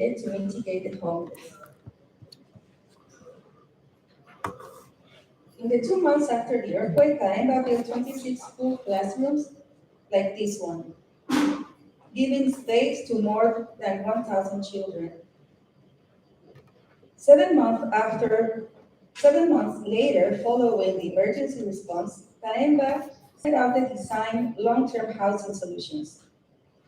to mitigate the homeless. In the 2 months after the earthquake, Caemba built 26 full classrooms like this one, giving space to more than 1,000 children. 7 months later, following the emergency response, Caemba set out to design long-term housing solutions.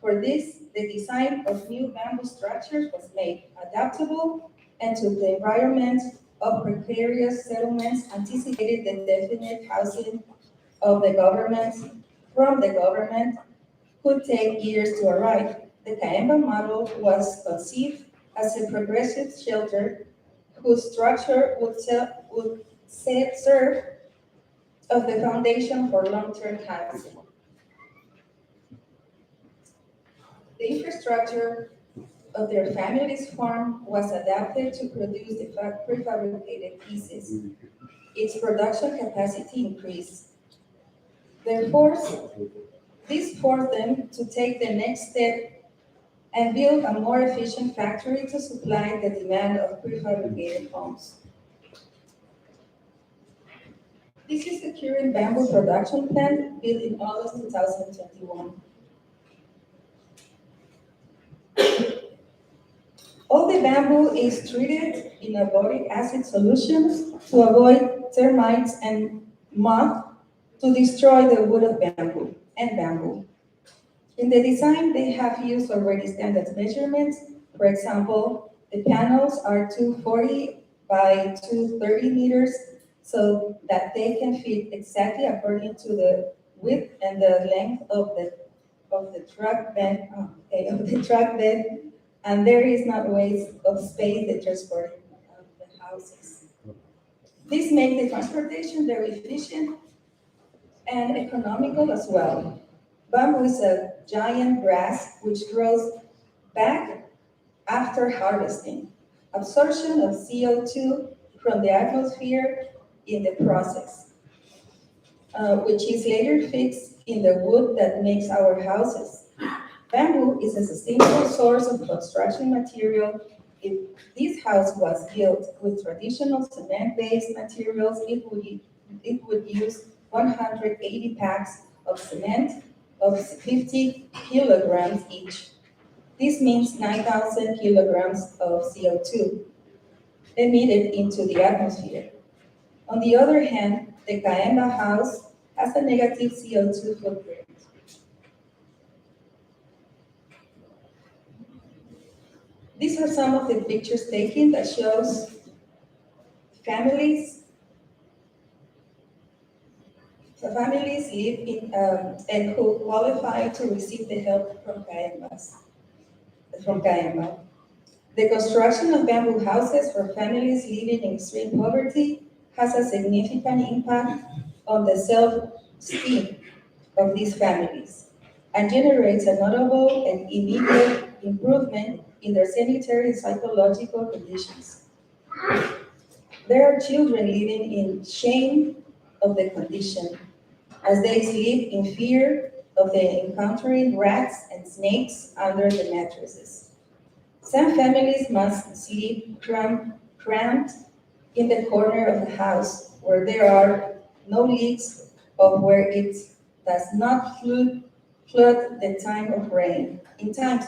For this, the design of new bamboo structures was made adaptable and to the environment of precarious settlements anticipated the definite housing of the government could take years to arrive. The Caemba model was conceived as a progressive shelter whose structure would serve as the foundation for long-term housing. The infrastructure of their family's farm was adapted to produce the prefabricated pieces. Its production capacity increased. Therefore, this forced them to take the next step and build a more efficient factory to supply the demand of prefabricated homes. This is the current bamboo production plant built in August 2021. All the bamboo is treated in a boric acid solution to avoid termites and moth to destroy the wood of bamboo and bamboo. In the design, they have used already standard measurements. For example, the panels are 240 by 230 meters so that they can fit exactly according to the width and the length of the truck bed, and there is not waste of space the transport of the houses. This makes the transportation very efficient and economical as well. Bamboo is a giant grass which grows back after harvesting. Absorption of CO2 from the atmosphere in the process, which is later fixed in the wood that makes our houses. Bamboo is a sustainable source of construction material. If this house was built with traditional cement-based materials, it would use 180 packs of cement of 50 kilograms each. This means 9,000 kilograms of CO2 emitted into the atmosphere. On the other hand, the Caemba house has a negative CO2 footprint. These are some of the pictures taken that shows families. So families live in and who qualify to receive the help from Caemba. The construction of bamboo houses for families living in extreme poverty has a significant impact on the self-esteem of these families and generates a notable and immediate improvement in their sanitary and psychological conditions. There are children living in shame of the condition, as they sleep in fear of encountering rats and snakes under the mattresses. Some families must sleep cramped in the corner of the house where there are no leaks or where it does not flood in times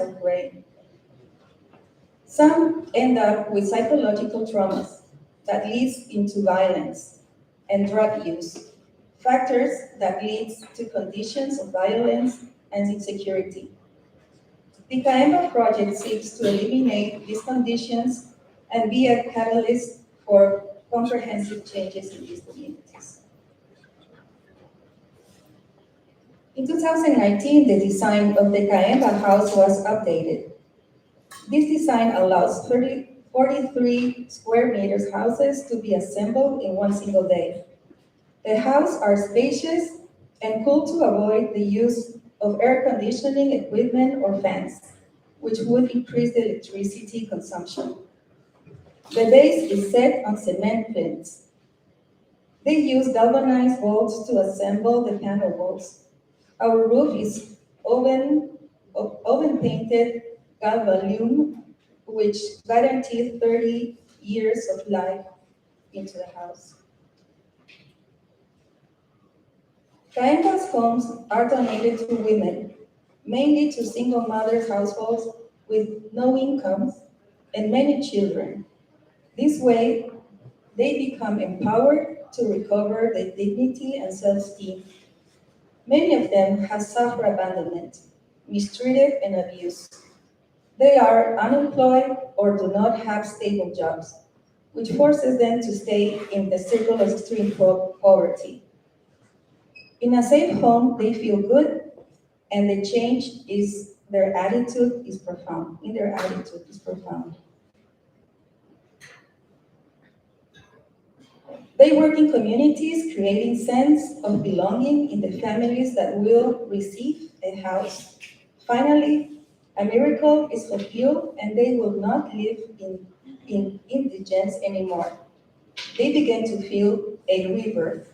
of rain. Some end up with psychological traumas that leads into violence and drug use, factors that lead to conditions of violence and insecurity. The Caemba project seeks to eliminate these conditions and be a catalyst for comprehensive changes in these communities. In 2019, the design of the Caemba house was updated. This design allows 43 square meters houses to be assembled in one single day. The houses are spacious and cool to avoid the use of air conditioning equipment or fans, which would increase the electricity consumption. The base is set on cement plinths. They use galvanized bolts to assemble the panel bolts. Our roof is oven painted galvalume which guaranteed 30 years of life into the house. Caemba's homes are donated to women, mainly to single mother households with no incomes and many children. This way, they become empowered to recover their dignity and self-esteem. Many of them have suffered abandonment, mistreated, and abuse. They are unemployed or do not have stable jobs, which forces them to stay in the circle of extreme poverty. In a safe home, they feel good, and the change is their attitude is profound. In their attitude is profound. They work in communities, creating sense of belonging in the families that will receive a house. Finally, a miracle is fulfilled, and they will not live in indigence anymore. They begin to feel a rebirth.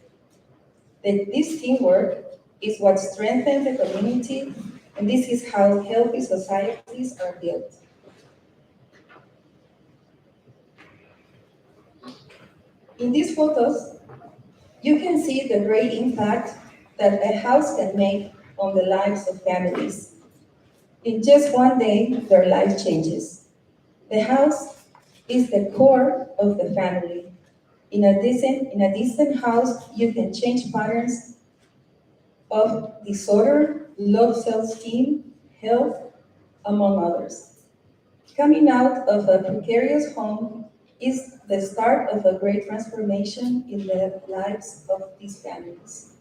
This teamwork is what strengthens the community, and this is how healthy societies are built. In these photos, you can see the great impact that a house can make on the lives of families. In just one day, their life changes. The house is the core of the family. In a decent house, you can change patterns of disorder, low self-esteem, health, among others. Coming out of a precarious home is the start of a great transformation in the lives of these families.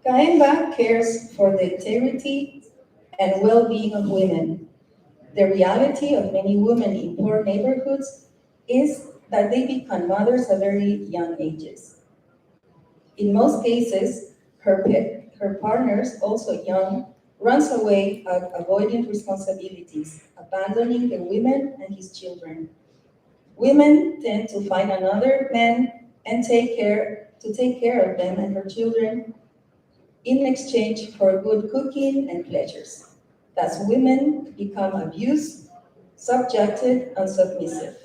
Caemba cares for the integrity and well-being of women. The reality of many women in poor neighborhoods is that they become mothers at very young ages. In most cases, her partners, also young, runs away avoiding responsibilities, abandoning the women and his children. Women tend to find another man and take care of them and her children in exchange for good cooking and pleasures. Thus, women become abused, subjected, and submissive.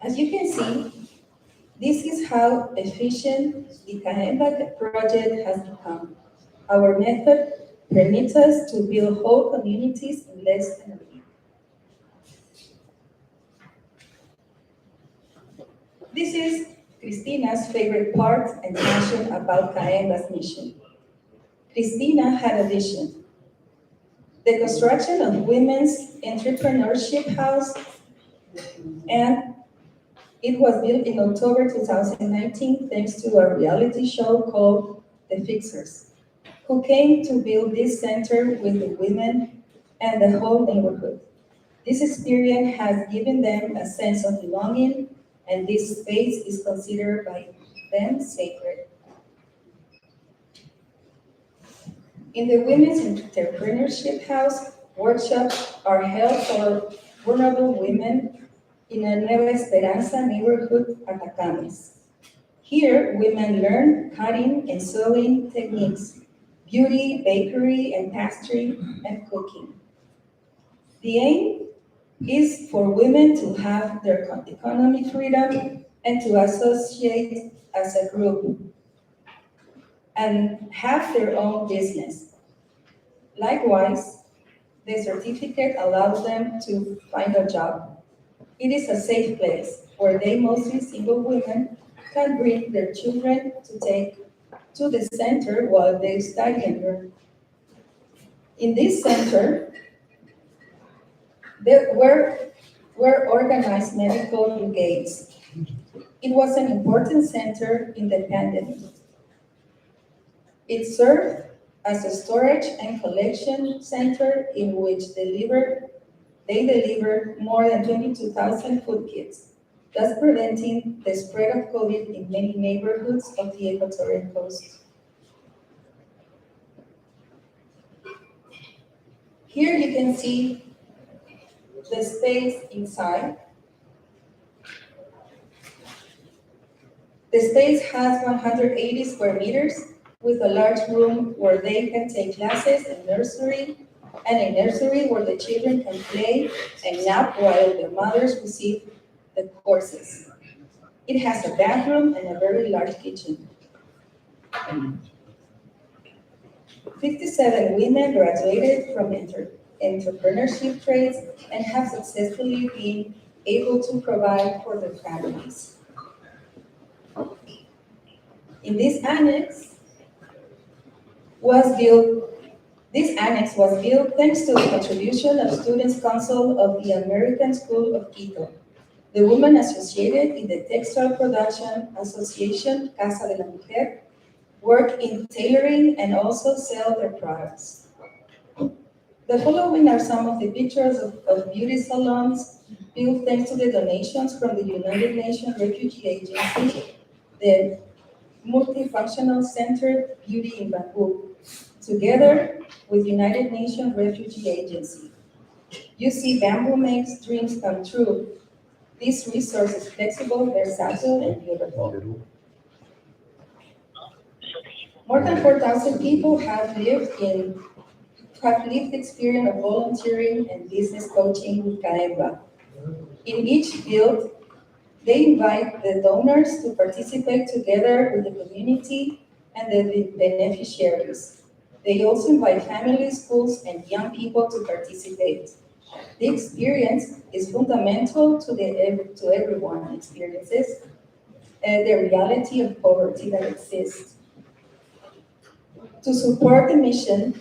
As you can see, this is how efficient the Caemba project has become. Our method permits us to build whole communities in less than a week. This is Christina's favorite part and passion about Caemba's mission. Christina had a vision. The construction of women's entrepreneurship house, and it was built in October 2019 thanks to a reality show called The Fixers, who came to build this center with the women and the whole neighborhood. This experience has given them a sense of belonging, and this space is considered by them sacred. In the Women's Entrepreneurship House, workshops are held for vulnerable women in a Nueva Esperanza neighborhood, Atacames. Here, women learn cutting and sewing techniques, beauty, bakery, and pastry, and cooking. The aim is for women to have their economic freedom and to associate as a group and have their own business. Likewise, the certificate allows them to find a job. It is a safe place where they, mostly single women, can bring their children to take to the center while they study and learn. In this center, there were organized medical brigades. It was an important center in the pandemic. It served as a storage and collection center in which they delivered more than 22,000 food kits, thus preventing the spread of COVID in many neighborhoods of the Equatorial Coast. Here you can see the space inside. The space has 180 square meters with a large room where they can take classes and a nursery where the children can play and nap while their mothers receive the courses. It has a bathroom and a very large kitchen. 57 women graduated from entrepreneurship trades and have successfully been able to provide for their families. In this annex was built thanks to the contribution of Students' Council of the American School of Quito, the women associated in the Textile Production Association Casa de la Mujer, work in tailoring and also sell their products. The following are some of the pictures of beauty salons built thanks to the donations from the United Nations Refugee Agency, the Multifunctional Center Beauty in Bamboo, together with United Nations Refugee Agency. You see, bamboo makes dreams come true. This resource is flexible, versatile, and beautiful. More than 4,000 people have lived experience of volunteering and business coaching with CAEBA. In each field, they invite the donors to participate together with the community and the beneficiaries. They also invite families, schools, and young people to participate. The experience is fundamental to everyone experiences the reality of poverty that exists. To support the mission,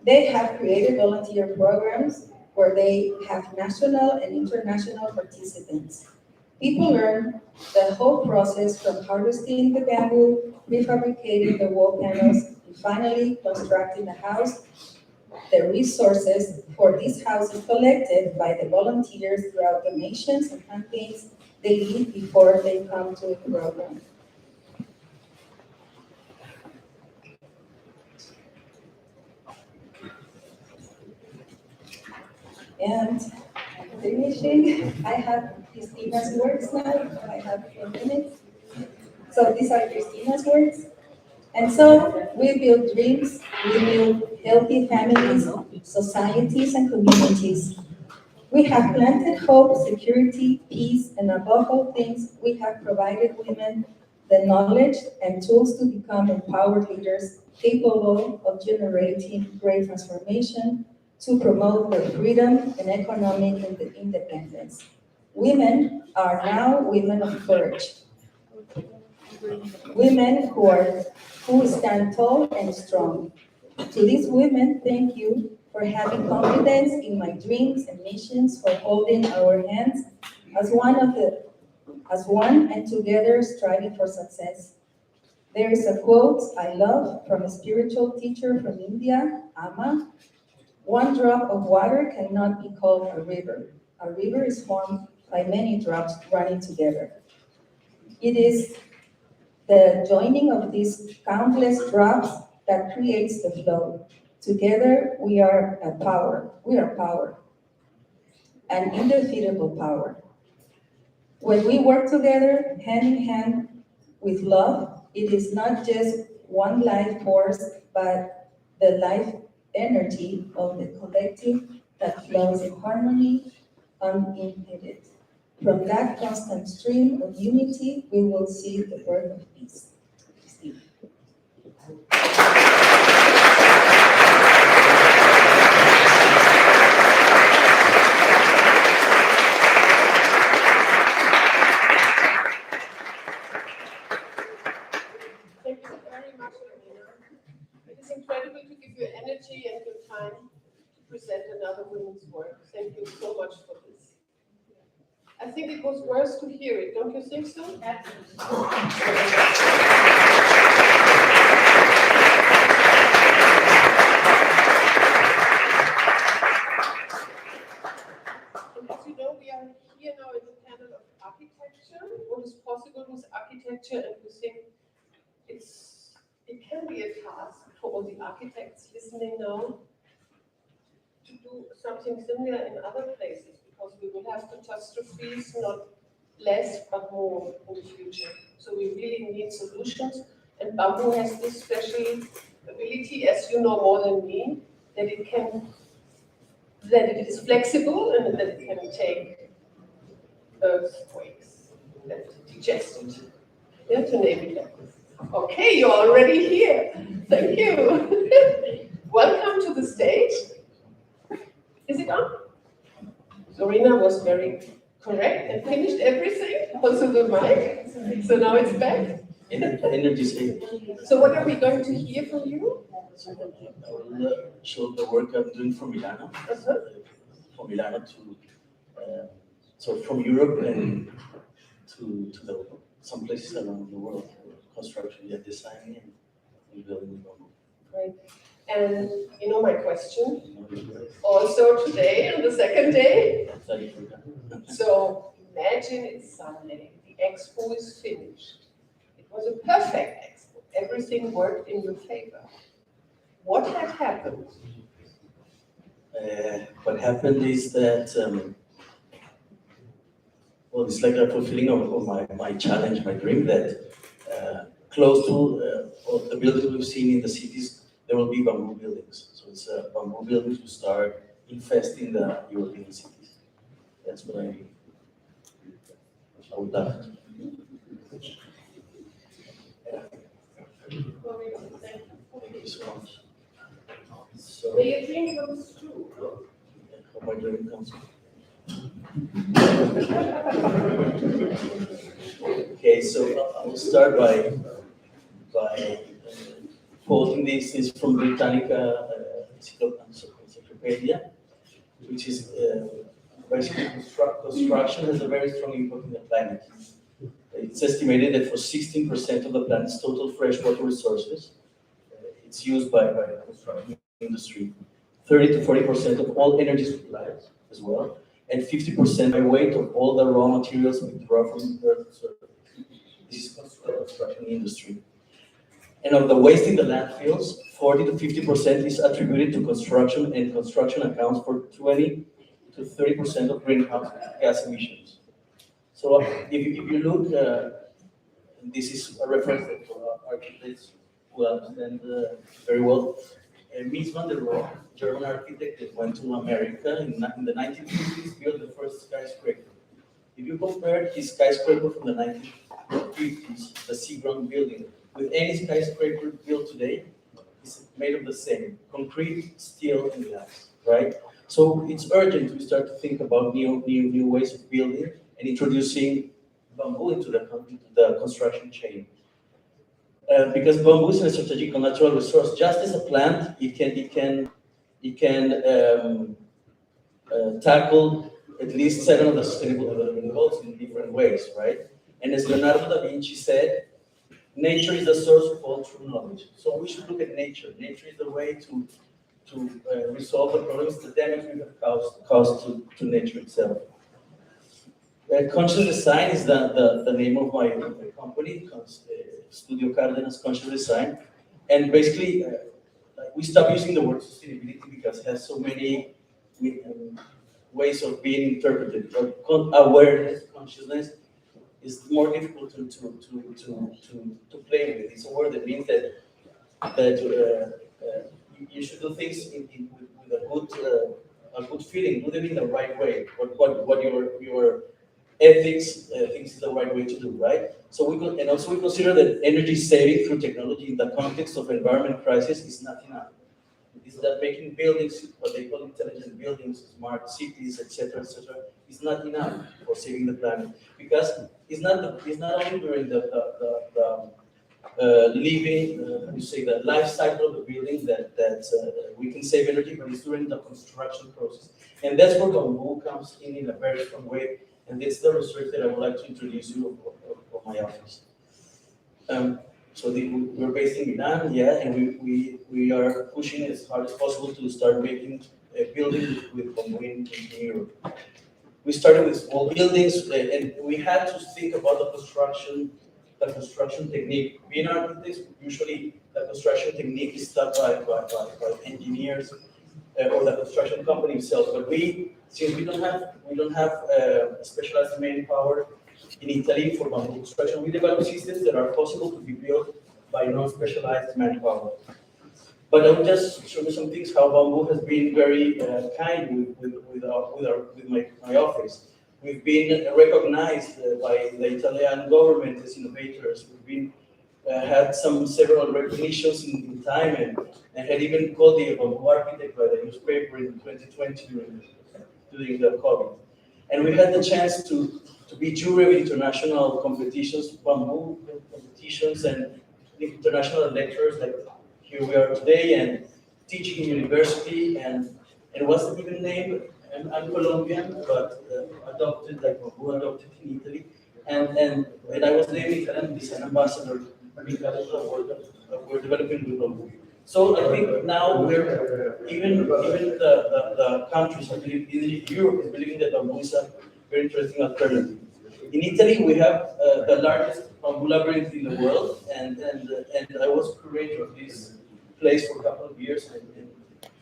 they have created volunteer programs where they have national and international participants. People learn the whole process from harvesting the bamboo, prefabricating the wall panels, and finally constructing the house. The resources for this house is collected by the volunteers throughout donations and campaigns they lead before they come to the program. And finishing, I have Christina's words now. I have 4 minutes. So these are Christina's words. And so we build dreams, we build healthy families, societies, and communities. We have planted hope, security, peace, and above all things, we have provided women the knowledge and tools to become empowered leaders capable of generating great transformation to promote their freedom and economic independence. Women are now women of courage. Women who stand tall and strong. To these women, thank you for having confidence in my dreams and missions, for holding our hands as one and together striving for success. There is a quote I love from a spiritual teacher from India, Amma. One drop of water cannot be called a river. A river is formed by many drops running together. It is the joining of these countless drops that creates the flow. Together, we are a power. We are power, an indefeatable power. When we work together, hand in hand with love, it is not just one life force, but the life energy of the collective that flows in harmony, unimpeded. From that constant stream of unity, we will see the birth of peace. Thank you very much, Elena. It is incredible to give your energy and your time to present another women's work. Thank you so much for this. I think it was worth to hear it, don't you think so? And as you know, we are here now in the panel of architecture. What is possible with architecture, and we think it can be a task for all the architects listening now to do something similar in other places, because we will have catastrophes, not less but more in the future. So we really need solutions, And bamboo has this special ability, as you know more than me, that it is flexible and that it can take earthquakes and digest it. Yeah, to name it like this. Okay, you're already here. Thank you. Welcome to the stage. Is it on? Lorena was very correct and finished everything, also the mic. So now it's back. Energy saving. So what are we going to hear from you? So I will show the work I'm doing from Milano. From Milano to, so from Europe and to some places around the world, construction, yeah, designing and building. Great. And you know my question, also today, on the second day. So imagine it's Sunday, the expo is finished. It was a perfect expo, everything worked in your favor. What had happened? What happened is that, well, it's like a fulfilling of my challenge, my dream, that close to all the buildings we've seen in the cities, there will be bamboo buildings. So it's bamboo buildings to start infesting the European cities. That's what I would love. Thank you so much. So, May your dream comes true, no? how my dream comes true. Okay, so I will start by quoting this from Britannica Encyclopedia, which is basically construction has a very strong impact on the planet. It's estimated that for 16% of the planet's total freshwater resources, it's used by the construction industry. 30 to 40% of all energy supplies as well, and 50% by weight of all the raw materials we draw from the earth's surface. This is the construction industry. And of the waste in the landfills, 40 to 50% is attributed to construction, and construction accounts for 20 to 30% of greenhouse gas emissions. So if you look, this is a reference for architects who understand very well. Mies van der Rohe, German architect that went to America in the 1950s, built the first skyscraper. If you compare his skyscraper from the 1950s, the Seaground building, with any skyscraper built today, it's made of the same, concrete, steel, and glass, right? So it's urgent we start to think about new ways of building and introducing bamboo into the construction chain. Because bamboo is a strategic natural resource. Just as a plant, it can tackle at least 7 of the sustainable development goals in different ways, right? And as Leonardo da Vinci said, nature is the source of all true knowledge. So we should look at nature. Nature is the way to resolve the problems, the damage we have caused to nature itself. Conscious design is the name of my company, Studio Cárdenas Conscious Design. And basically, we stopped using the word sustainability because it has so many ways of being interpreted. But awareness, consciousness, is more difficult to play with. It's a word that means that you should do things with a good feeling, do them in the right way. What your ethics thinks is the right way to do, right? So we consider that energy saving through technology in the context of environment crisis is not enough. Is that making buildings, what they call intelligent buildings, smart cities, etc., is not enough for saving the planet, because it's not only during the living, the life cycle of the building that we can save energy, but it's during the construction process, and that's where bamboo comes in a very strong way, and it's the research that I would like to introduce you of my office. So we're based in Milan, yeah, and we are pushing as hard as possible to start making buildings with bamboo in Europe. We started with small buildings, and we had to think about the construction technique. Being architects, usually the construction technique is done by engineers or the construction company itself. But since we don't have specialized manpower in Italy for bamboo construction, we develop systems that are possible to be built by non-specialized manpower. But I will just show you some things how bamboo has been very kind with my office. We've been recognized by the Italian government as innovators. We've been had several recognitions in time and had even called the bamboo architect by the newspaper in 2020 during the COVID. And we had the chance to be jury of international competitions, bamboo competitions, and international lectures like here we are today, and teaching in university, and what's the given name? I'm Colombian, but adopted, like bamboo adopted in Italy, and I was named Italian design ambassador because of the work that we're developing with bamboo. So I think now we're even the countries, I believe, even Europe is believing that bamboo is a very interesting alternative. In Italy, we have the largest bamboo labyrinth in the world, and I was curator of this place for a couple of years,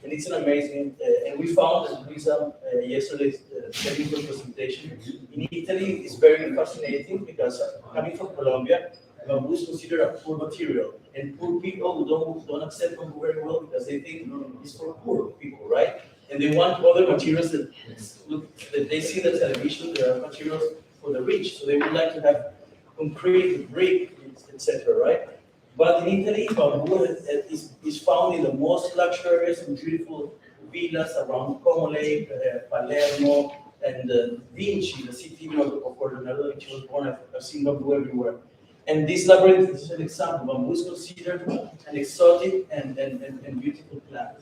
and it's an amazing. And we found, as Luisa yesterday's technical presentation, in Italy is very fascinating because coming from Colombia, bamboo is considered a poor material, and poor people don't accept bamboo very well because they think it's for poor people, right? And they want other materials that they see the television. There are materials for the rich, so they would like to have concrete, brick, etc., right? But in Italy, bamboo is found in the most luxurious and beautiful villas around Como Lake, Palermo, and Vinci, the city of Coronado, which was born. I've seen bamboo everywhere. And this labyrinth is an example. Bamboo is considered an exotic and beautiful plant.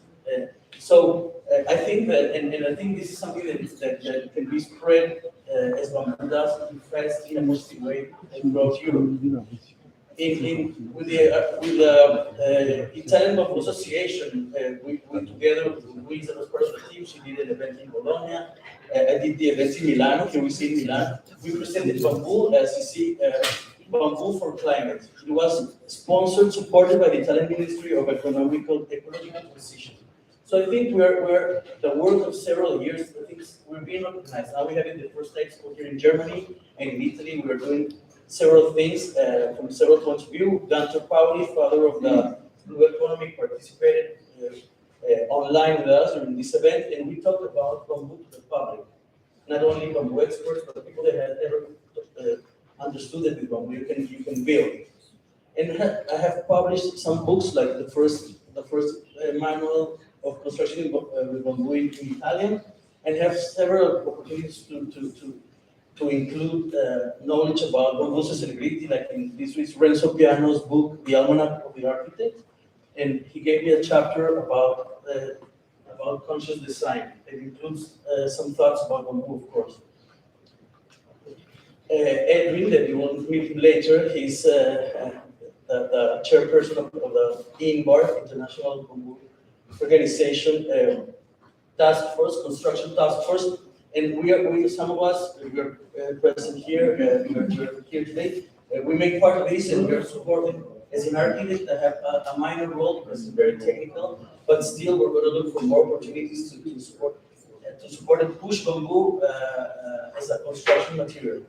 So I think that, and I think this is something that can be spread as bamboo does in fast in a positive way throughout Europe. With the Italian Bamboo Association, we together with Luisa, was part of the team. She did an event in Bologna. I did the event in Milano. Here we see in Milan. We presented bamboo, as you see, bamboo for climate. It was sponsored, supported by the Italian Ministry of Ecological Transition. So I think we're the work of several years. I think we're being recognized. Now we have the first expo here in Germany, and in Italy we're doing several things from several points of view. Dante Pauli, father of the Blue Economy, participated online with us during this event, and we talked about bamboo to the public. Not only bamboo experts, but people that had never understood that with bamboo you can build. And I have published some books, like the first manual of construction with bamboo in Italian, and have several opportunities to include knowledge about bamboo sustainability, like in this is Renzo Piano's book, The Almanac of the Architect, and he gave me a chapter about conscious design. It includes some thoughts about bamboo, of course. Edwin, that you will meet later, he's the chairperson of the INBAR, International Bamboo Organization Task Force, Construction Task Force, and we some of us, we are present here, we are here today. We make part of this, and we are supporting. As an architect, I have a minor role because it's very technical, but still we're going to look for more opportunities to support and push bamboo as a construction material.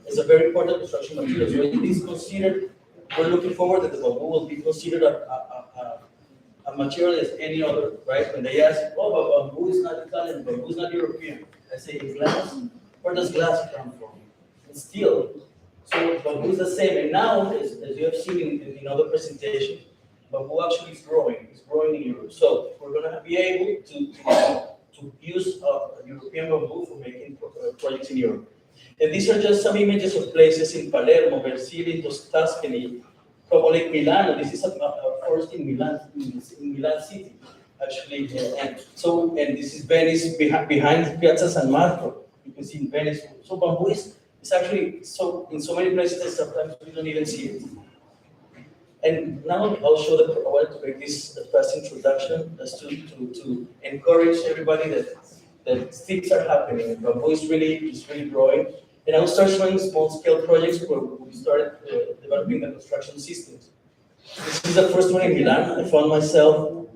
It's a very important construction material. So it is considered, we're looking forward that the bamboo will be considered a material as any other, right? When they ask, oh, but bamboo is not Italian, bamboo is not European. I say, glass, where does glass come from? It's steel. So bamboo is the same. And now, as you have seen in other presentations, bamboo actually is growing. It's growing in Europe. So we're going to be able to use European bamboo for making projects in Europe. And these are just some images of places in Palermo, Vercelli, Tuscany, Como Lake, Milano. This is a forest in Milan, in Milan city, actually. And this is Venice behind Piazza San Marco. You can see in Venice. So bamboo is actually so in so many places that sometimes we don't even see it. And now I'll show I wanted to make this fast introduction just to encourage everybody that things are happening. Bamboo is really growing. And I will start showing small-scale projects where we started developing the construction systems. This is the first one in Milan. I found myself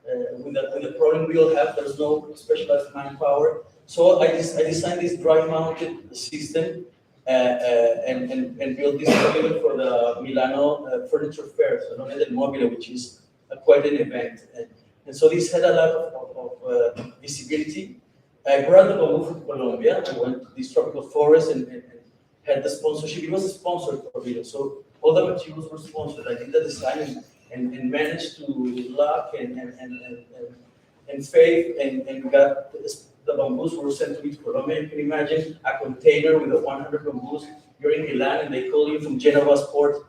with the problem we all have. There's no specialized manpower. So I designed this dry-mounted system and built this pavilion for the Milano Furniture Fair, so known as El Mobile, which is quite an event. And so this had a lot of visibility. I brought the bamboo from Colombia. I went to this tropical forest and had the sponsorship. It was a sponsored pavilion, so all the materials were sponsored. I did the design and managed to luck and faith and got the bamboos were sent to me to Colombia. You can imagine a container with 100 bamboos. You're in Milan and they call you from Genova's port.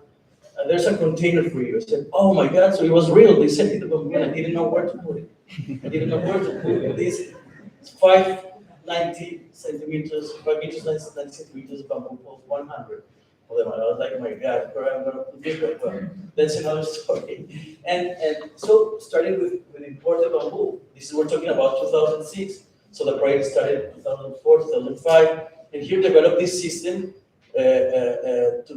There's a container for you. I said, oh my God, so it was real. They sent me the bamboo and I didn't know where to put it. I didn't know where to put it. This 590 centimeters, 5 meters, 90 centimeters bamboo poles, 100 of them. And I was like, my God, where am I going to put this? Well, that's another story. And so starting with imported bamboo, this is we're talking about 2006. So the project started in 2004, 2005, and here developed this system to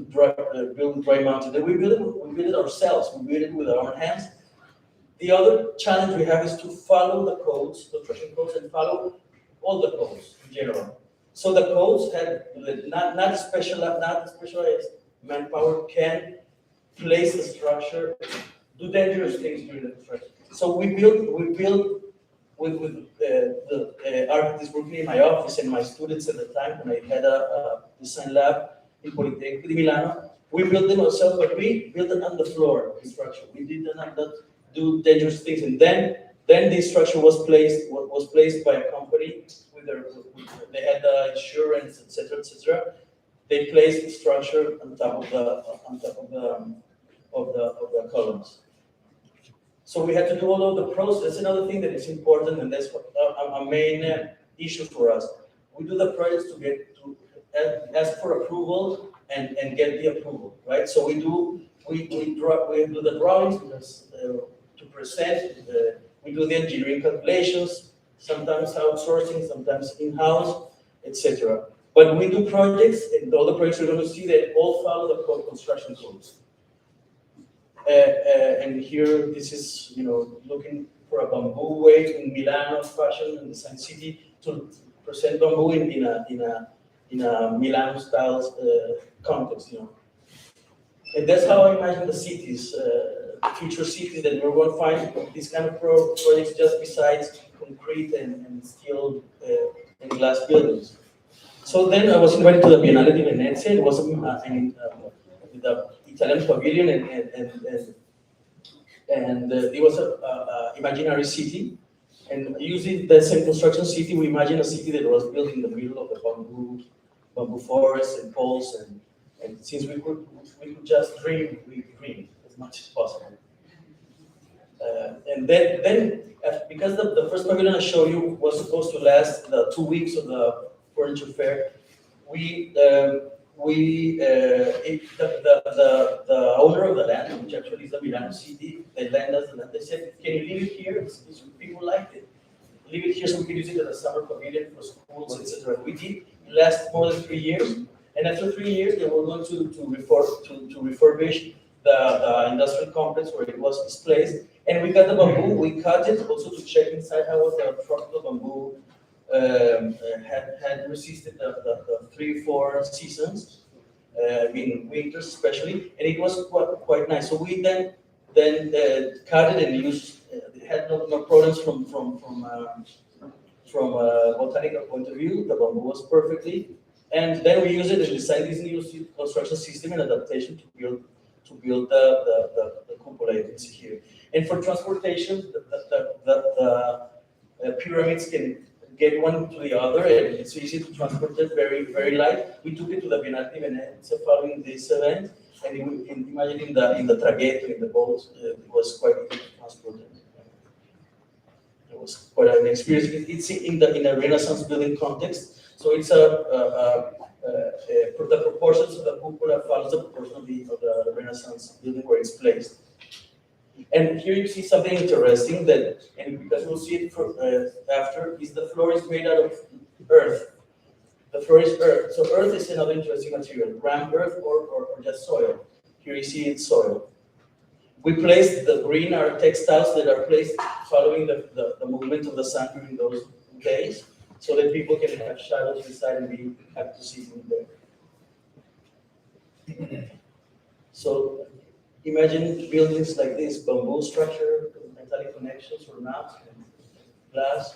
build dry mountain. And we build it ourselves. We build it with our own hands. The other challenge we have is to follow the codes, the construction codes, and follow all the codes in general. So the codes had not specialized manpower can place the structure, do dangerous things during the construction. So we built with the architects working in my office and my students at the time when I had a design lab in Politecnico di Milano. We built them ourselves, but we built it on the floor structure. We did not do dangerous things, and then this structure was placed by a company they had insurance, etc. They placed the structure on top of the columns. So we had to do all of the process. That's another thing that is important, and that's a main issue for us. We do the projects to ask for approval and get the approval, right? So we do the drawings to present. We do the engineering calculations, sometimes outsourcing, sometimes in-house, etc. But we do projects, and all the projects you're going to see, they all follow the construction codes. And here, this is, looking for a bamboo way in Milano fashion and design city to present bamboo in a Milano style context, And that's how I imagine the cities, future cities that we're going to find these kind of projects just besides concrete and steel and glass buildings. So then I was invited to the Biennale di Venezia. It was the Italian pavilion, and it was a imaginary city. And using the same construction city, we imagine a city that was built in the middle of the bamboo forests and poles, and since we could just dream, we dreamed as much as possible. And then because the first pavilion I showed you was supposed to last the 2 weeks of the furniture fair, the owner of the land, which actually is the Milano city, they lent us the land. They said, "Can you leave it here?" People liked it. Leave it here so we can use it as a summer pavilion for schools, etc. We did. It lasted more than 3 years, and after 3 years, they were going to refurbish the industrial complex where it was displaced. And we got the bamboo. We cut it also to check inside how was the tropical bamboo had resisted the 3-4 seasons, in winters especially, and it was quite nice. So we then cut it and used. It had no problems from botanical point of view. The bamboo was perfectly, and then we used it and designed this new construction system and adaptation to build the cupola you can see here. And for transportation, the pyramids can get one to the other, and it's easy to transport it, very, very light. We took it to the Biennale di Venezia following this event, and imagine in the traghetto, in the boat, it was quite easy to transport it. It was quite an experience. It's in a Renaissance building context, so it's the proportions of the cupola follows the proportion of the Renaissance building where it's placed. And here you see something interesting and because we'll see it after, is the floor is made out of earth. The floor is earth. So earth is another interesting material, rammed earth or just soil. Here you see it's soil. We placed the green are textiles that are placed following the movement of the sun during those days, so that people can have shadows inside and be happy to see them there. So imagine buildings like this, bamboo structure, metallic connections or knobs, and glass.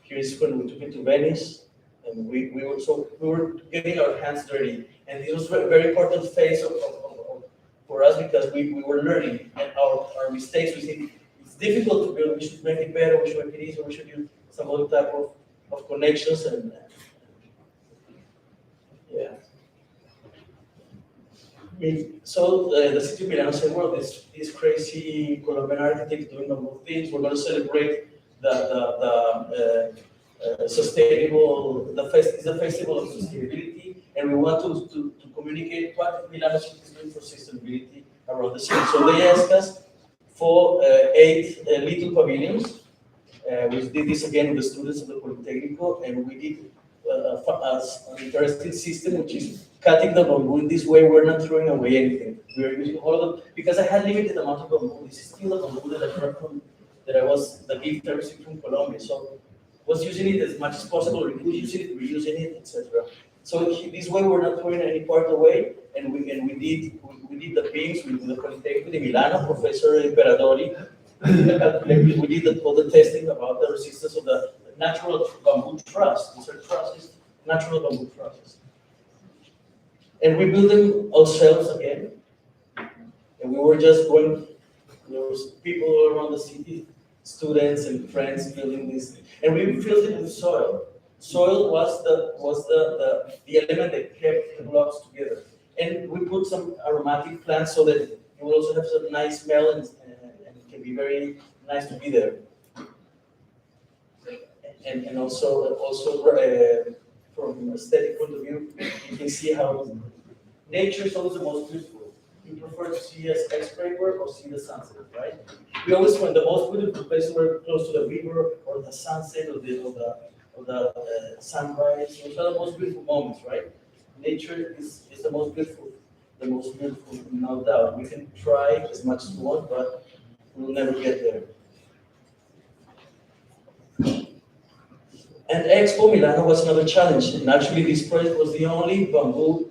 Here's when we took it to Venice, and we were getting our hands dirty, and it was a very important phase for us because we were learning, and our mistakes. We think it's difficult to build. We should make it better. We should make it easier. We should use some other type of connections and yeah. So the city of Milano said, well, this crazy Colombian architect doing bamboo things. We're going to celebrate the sustainable. It's a festival of sustainability, and we want to communicate what Milano City is doing for sustainability around the city. So they asked us for 8 little pavilions. We did this again with the students of the Politecnico, and we did an interesting system, which is cutting the bamboo in this way. We're not throwing away anything. We are using all of them because I had limited amount of bamboo. This is still the bamboo that I brought from, the gift I received from Colombia. So was using it as much as possible, reusing it, etc. So this way we're not throwing any part away, and we did the beams with the Politecnico de Milano, Professor Imperadori. We did all the testing about the resistance of the natural bamboo truss. These are trusses, natural bamboo trusses. And we built them ourselves again. And we were just going, there was people all around the city, students and friends building this. And we filled it with soil. Soil was the element that kept the blocks together. And we put some aromatic plants so that it will also have some nice smell and it can be very nice to be there. And also from an aesthetic point of view, you can see how nature is always the most beautiful. You prefer to see a skyscraper or see the sunset, right? We always find the most beautiful places were close to the river or the sunset or the sunrise. Those are the most beautiful moments, right? Nature is the most beautiful, no doubt. We can try as much as we want, but we'll never get there. And Expo Milano was another challenge. And actually, this project was the only bamboo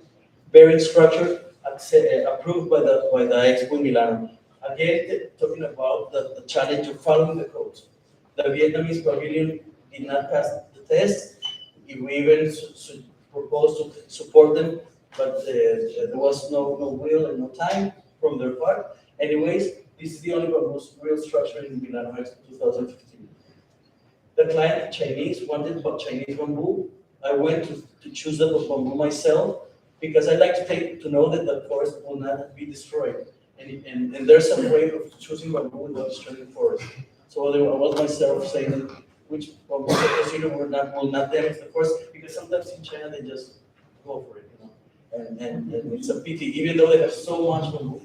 bearing structure approved by the Expo Milano. Again, talking about the challenge of following the codes. The Vietnamese pavilion did not pass the test. We even proposed to support them, but there was no will and no time from their part. Anyways, this is the only bamboo real structure in Milano Expo 2015. The client, Chinese, wanted Chinese bamboo. I went to choose the bamboo myself because I like to know that the forest will not be destroyed. And there's a way of choosing bamboo without destroying the forest. So I was myself saying which bamboo I consider will not damage the forest, because sometimes in China they just go for it, you know. And it's a pity, even though they have so much bamboo.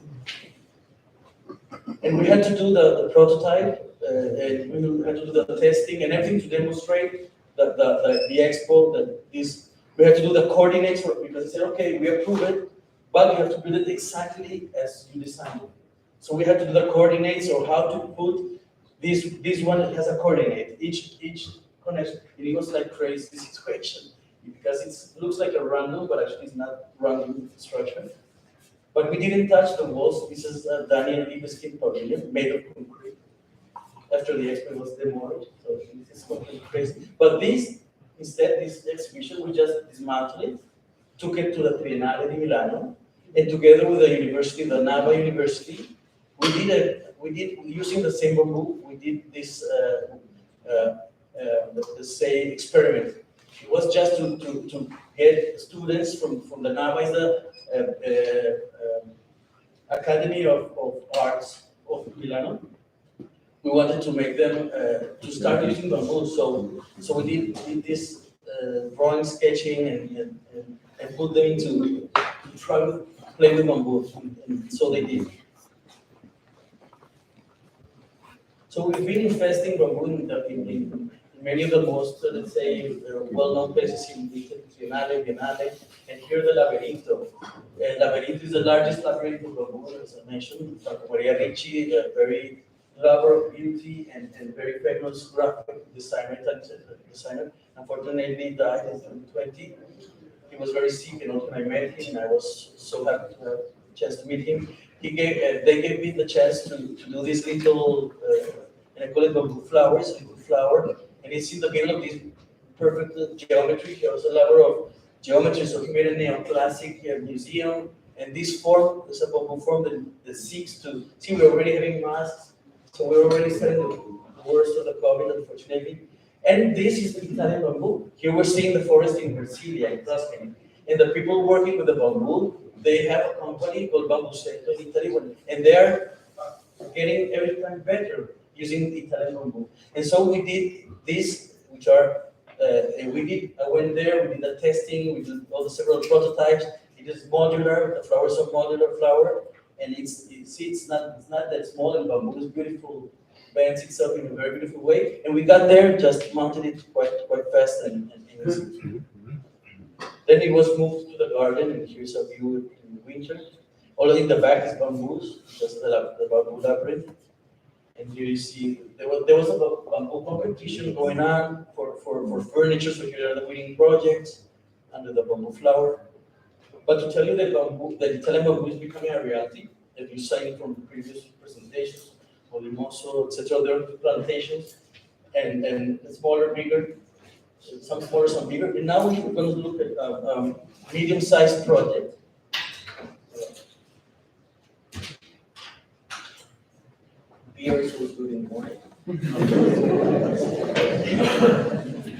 And we had to do the prototype. And we had to do the testing and everything to demonstrate the expo, we had to do the coordinates because they said, okay, we approve it, but you have to build it exactly as you designed it. So we had to do the coordinates or how to put this one has a coordinate, each connection. It was like crazy situation because it looks like a random, but actually it's not random structure. But we didn't touch the walls. This is Daniel Libeskind pavilion made of concrete. After the expo was demolished, so this is completely crazy. But this exhibition, we just dismantled it, took it to the Triennale di Milano, and together with the university, the Nava University, we did using the same bamboo, we did this say experiment. It was just to get students from the Nava, is the Academy of Arts of Milano. We wanted to make them to start using bamboo, so we did this drawing, sketching, and put them into to try to play with bamboo, and so they did. So we've been investing bamboo in many of the most, let's say, well-known places in Triennale, Biennale, and here the Laberinto. Laberinto is the largest labyrinth of bamboo, as I mentioned. Maria Ricci, a very lover of beauty and very famous graphic designer. Unfortunately, died in 2020. He he was very sick, and also I met him, and I was so happy to have a chance to meet him. They gave me the chance to do this little, and I call it bamboo flowers, little flower, and it's in the middle of this perfect geometry. He was a lover of geometry, so he made a neoclassic museum, and this form is a bamboo form that seeks to, see, we're already having masks, so we're already starting the worst of the COVID, unfortunately. And this is Italian bamboo. Here we're seeing the forest in Versilia, in Tuscany. And the people working with the bamboo, they have a company called Bamboo Sector in Italy, and they're getting every time better using the Italian bamboo. And so we did this, which are, I went there, we did the testing, we did all the several prototypes. It is modular, the flowers are modular flower, and it's not that small, and bamboo is beautiful, bends itself in a very beautiful way. And we got there, just mounted it quite fast and easy. Then it was moved to the garden, and here's a view in the winter. All in the back is bamboos, just the bamboo labyrinth. And here you see there was a bamboo competition going on for furniture. So here are the winning projects under the bamboo flower. But to tell you that the Italian bamboo is becoming a reality, that you saw it from previous presentations, Olimoso, etc. There are plantations, and smaller, bigger, some smaller, some bigger. And now we're going to look at a medium-sized project. Beer is always good in the morning.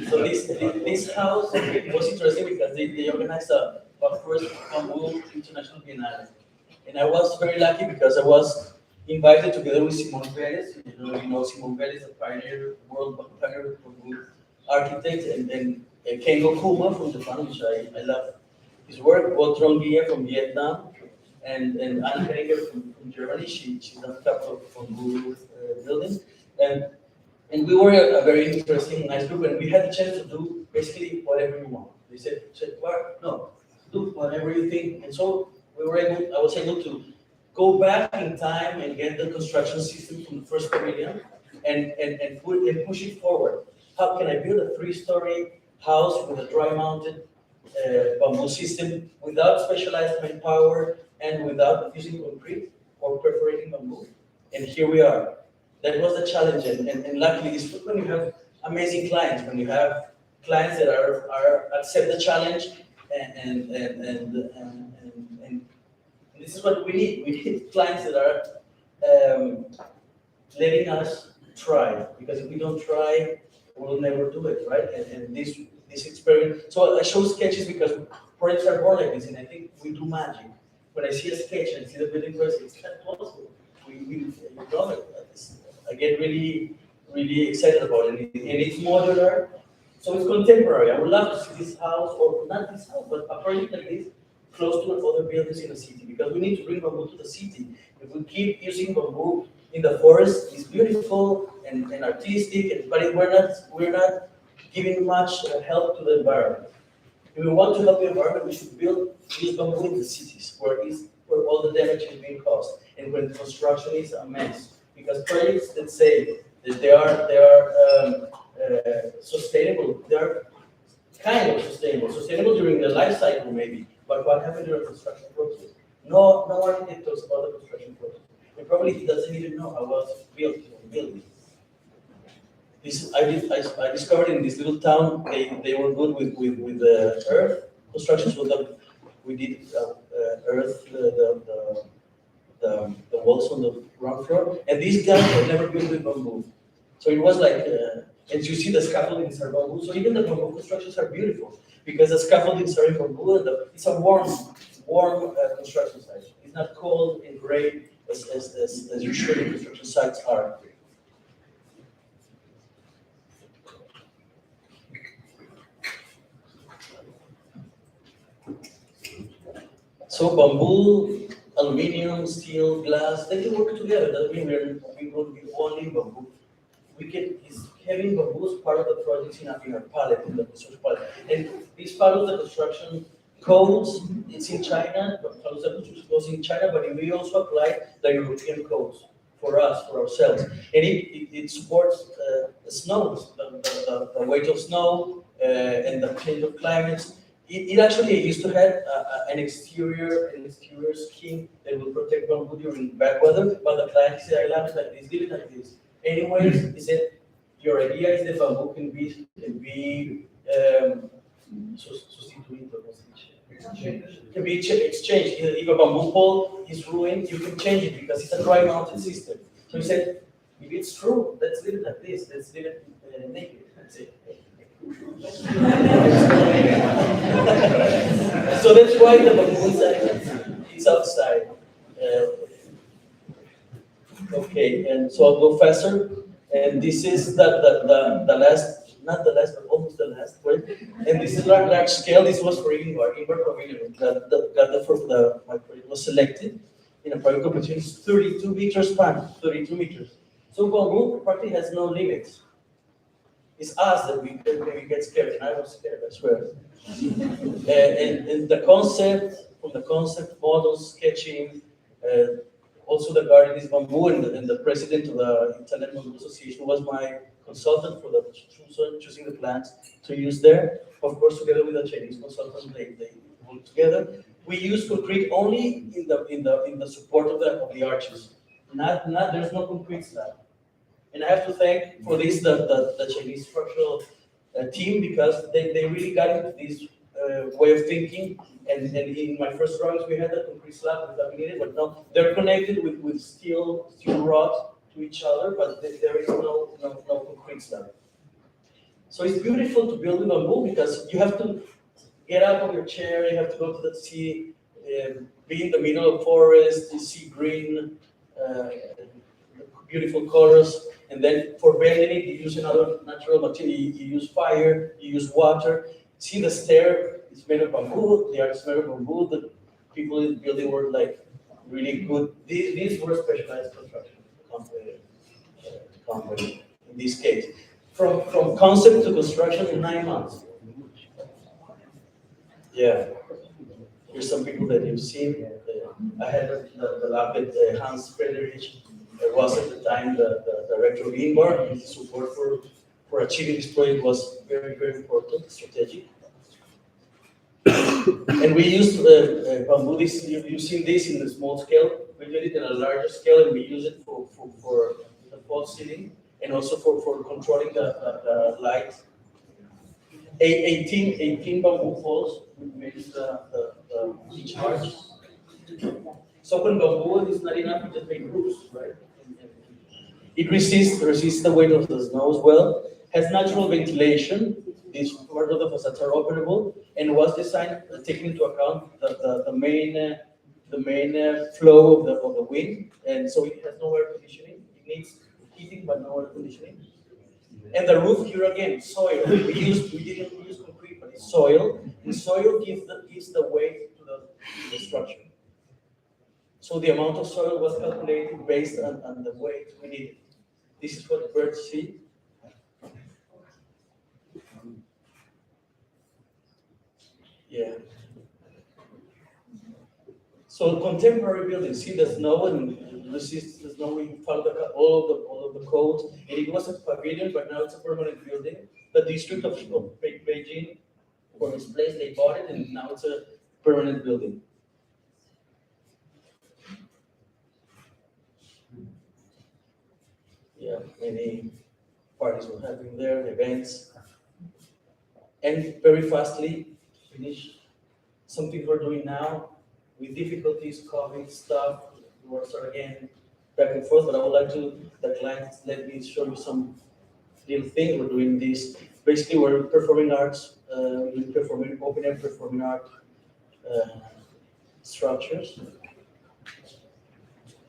So this house was interesting because they organized a first Bamboo International Biennale. And I was very lucky because I was invited together with Simon Perez. You know Simon Perez, a pioneer, world pioneer bamboo architect, and Kengo Kuma from Japan, which I love his work, Botron Guia from Vietnam, and Anne Henniger from Germany. She's done a couple of bamboo buildings. And we were a very interesting, nice group, and we had the chance to do basically whatever you want. They said, well, no, do whatever you think. And so I was able to go back in time and get the construction system from the first pavilion and push it forward. How can I build a 3-story house with a dry-mounted bamboo system without specialized manpower and without using concrete or perforating bamboo? And here we are. That was the challenge, and luckily, it's when you have amazing clients, when you have clients that are accept the challenge, and this is what we need. We need clients that are letting us try, because if we don't try, we'll never do it, right? And this experiment. So I show sketches because projects are born like this, and I think we do magic. When I see a sketch and see the building process, it's not possible. We love it. I get really, really excited about it. And it's modular, so it's contemporary. I would love to see this house, or not this house, but a project like this close to other buildings in the city, because we need to bring bamboo to the city. If we keep using bamboo in the forest, it's beautiful and artistic, but we're not giving much help to the environment. If we want to help the environment, we should use bamboo in the cities where all the damage is being caused, and when construction is a mess. Because projects that say that they are sustainable, they are kind of sustainable during the life cycle maybe, but what happened during the construction process? No architect talks about the construction process. And probably he doesn't even know how it was built or building. I discovered in this little town, they were good with the earth construction, so we did earth, the walls on the ground floor, and these guys were never built with bamboo. So it was like, as you see, the scaffoldings are bamboo. So even the bamboo constructions are beautiful because the scaffoldings are in bamboo, and it's a warm construction site. It's not cold and gray as usually construction sites are. So bamboo, aluminum, steel, glass, they can work together. That means we won't be only bamboo. Having bamboo is part of the projects in our palette, in the construction palette. And this follows the construction codes. It's in China, follows the construction codes in China, but we also apply the European codes for us, for ourselves. And it supports the snow, the weight of snow, and the change of climates. It actually used to have an exterior scheme that will protect bamboo during bad weather, but the client said, I love it like this, leave it like this. Anyways, he said, your idea is that bamboo can be sustituido, can be exchanged. If a bamboo pole is ruined, you can change it because it's a dry mounted system. So he said, if it's true, let's leave it like this, let's leave it naked. That's it. So that's why the bamboo is outside. Okay, and so I'll go faster. And this is the last, not the last, but almost the last, right? And this is large scale. This was for Ingvar Pavilion. My project was selected in a private competition. It's 32 meters span, 32 meters. So bamboo practically has no limits. It's us that we get scared, and I was scared, I swear. And the concept, from the concept, models, sketching, also the garden is bamboo, and the president of the Italian Bamboo Association was my consultant for the choosing the plants to use there. Of course, together with the Chinese consultant, they work together. We use concrete only in the support of the arches. Not there's no concrete slab. And I have to thank for this the Chinese structural team, because they really got into this way of thinking. And in my first drawings, we had a concrete slab that we needed, but now they're connected with steel rods to each other, but there is no concrete slab. So it's beautiful to build with bamboo because you have to get out of your chair, you have to go to the sea, be in the middle of forest, you see green, beautiful colors, and then for bending it, you use another natural material. You use fire, you use water. See the stair is made of bamboo. The arch is made of bamboo. The people in the building were like really good. These were specialized construction company in this case. From concept to construction in 9 months. Yeah. Here's some people that you've seen. I had the lab at Hans Friedrich. It was at the time the director of Ingvar. His support for achieving this project was very, very important, strategic. And we used bamboo. You've seen this in the small scale. We did it in a larger scale, and we use it for the false ceiling, and also for controlling the light. 18 bamboo poles made each arch. So when bamboo is not enough, we just make roofs, right? It resists the weight of the snow as well. Has natural ventilation. This part of the facades are openable, and was designed taking into account the main flow of the wind, and so it has no air conditioning. It needs heating but no air conditioning. And the roof here again, soil. We didn't use concrete, but it's soil. And soil gives the weight to the structure. So the amount of soil was calculated based on the weight we needed. This is what birds see. Yeah. So contemporary buildings, see the snow and resist the snow. We followed all of the codes, and it was a pavilion, but now it's a permanent building. The district of Beijing, for this place, they bought it, and now it's a permanent building. Yeah, many parties were happening there, events, and very fastly finish something we're doing now with difficulties, COVID stuff. We'll start again back and forth, but I would like the clients let me show you some little things we're doing. This basically we're performing arts, performing open air performing art structures,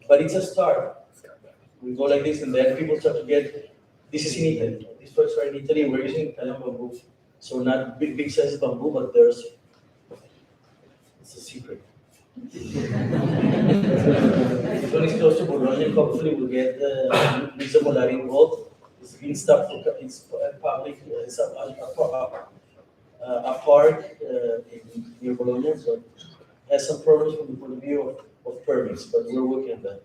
but it's a start. We go like this, and then people start to get. This is in Italy. These projects are in Italy, and we're using Italian bamboo. So not big size bamboo, but it's a secret. When it's close to Bologna, hopefully we'll get Lisa Molari involved. It's been stuff. It's public. It's a park near Bologna, so it has some problems from the point of view of permits, but we're working on that.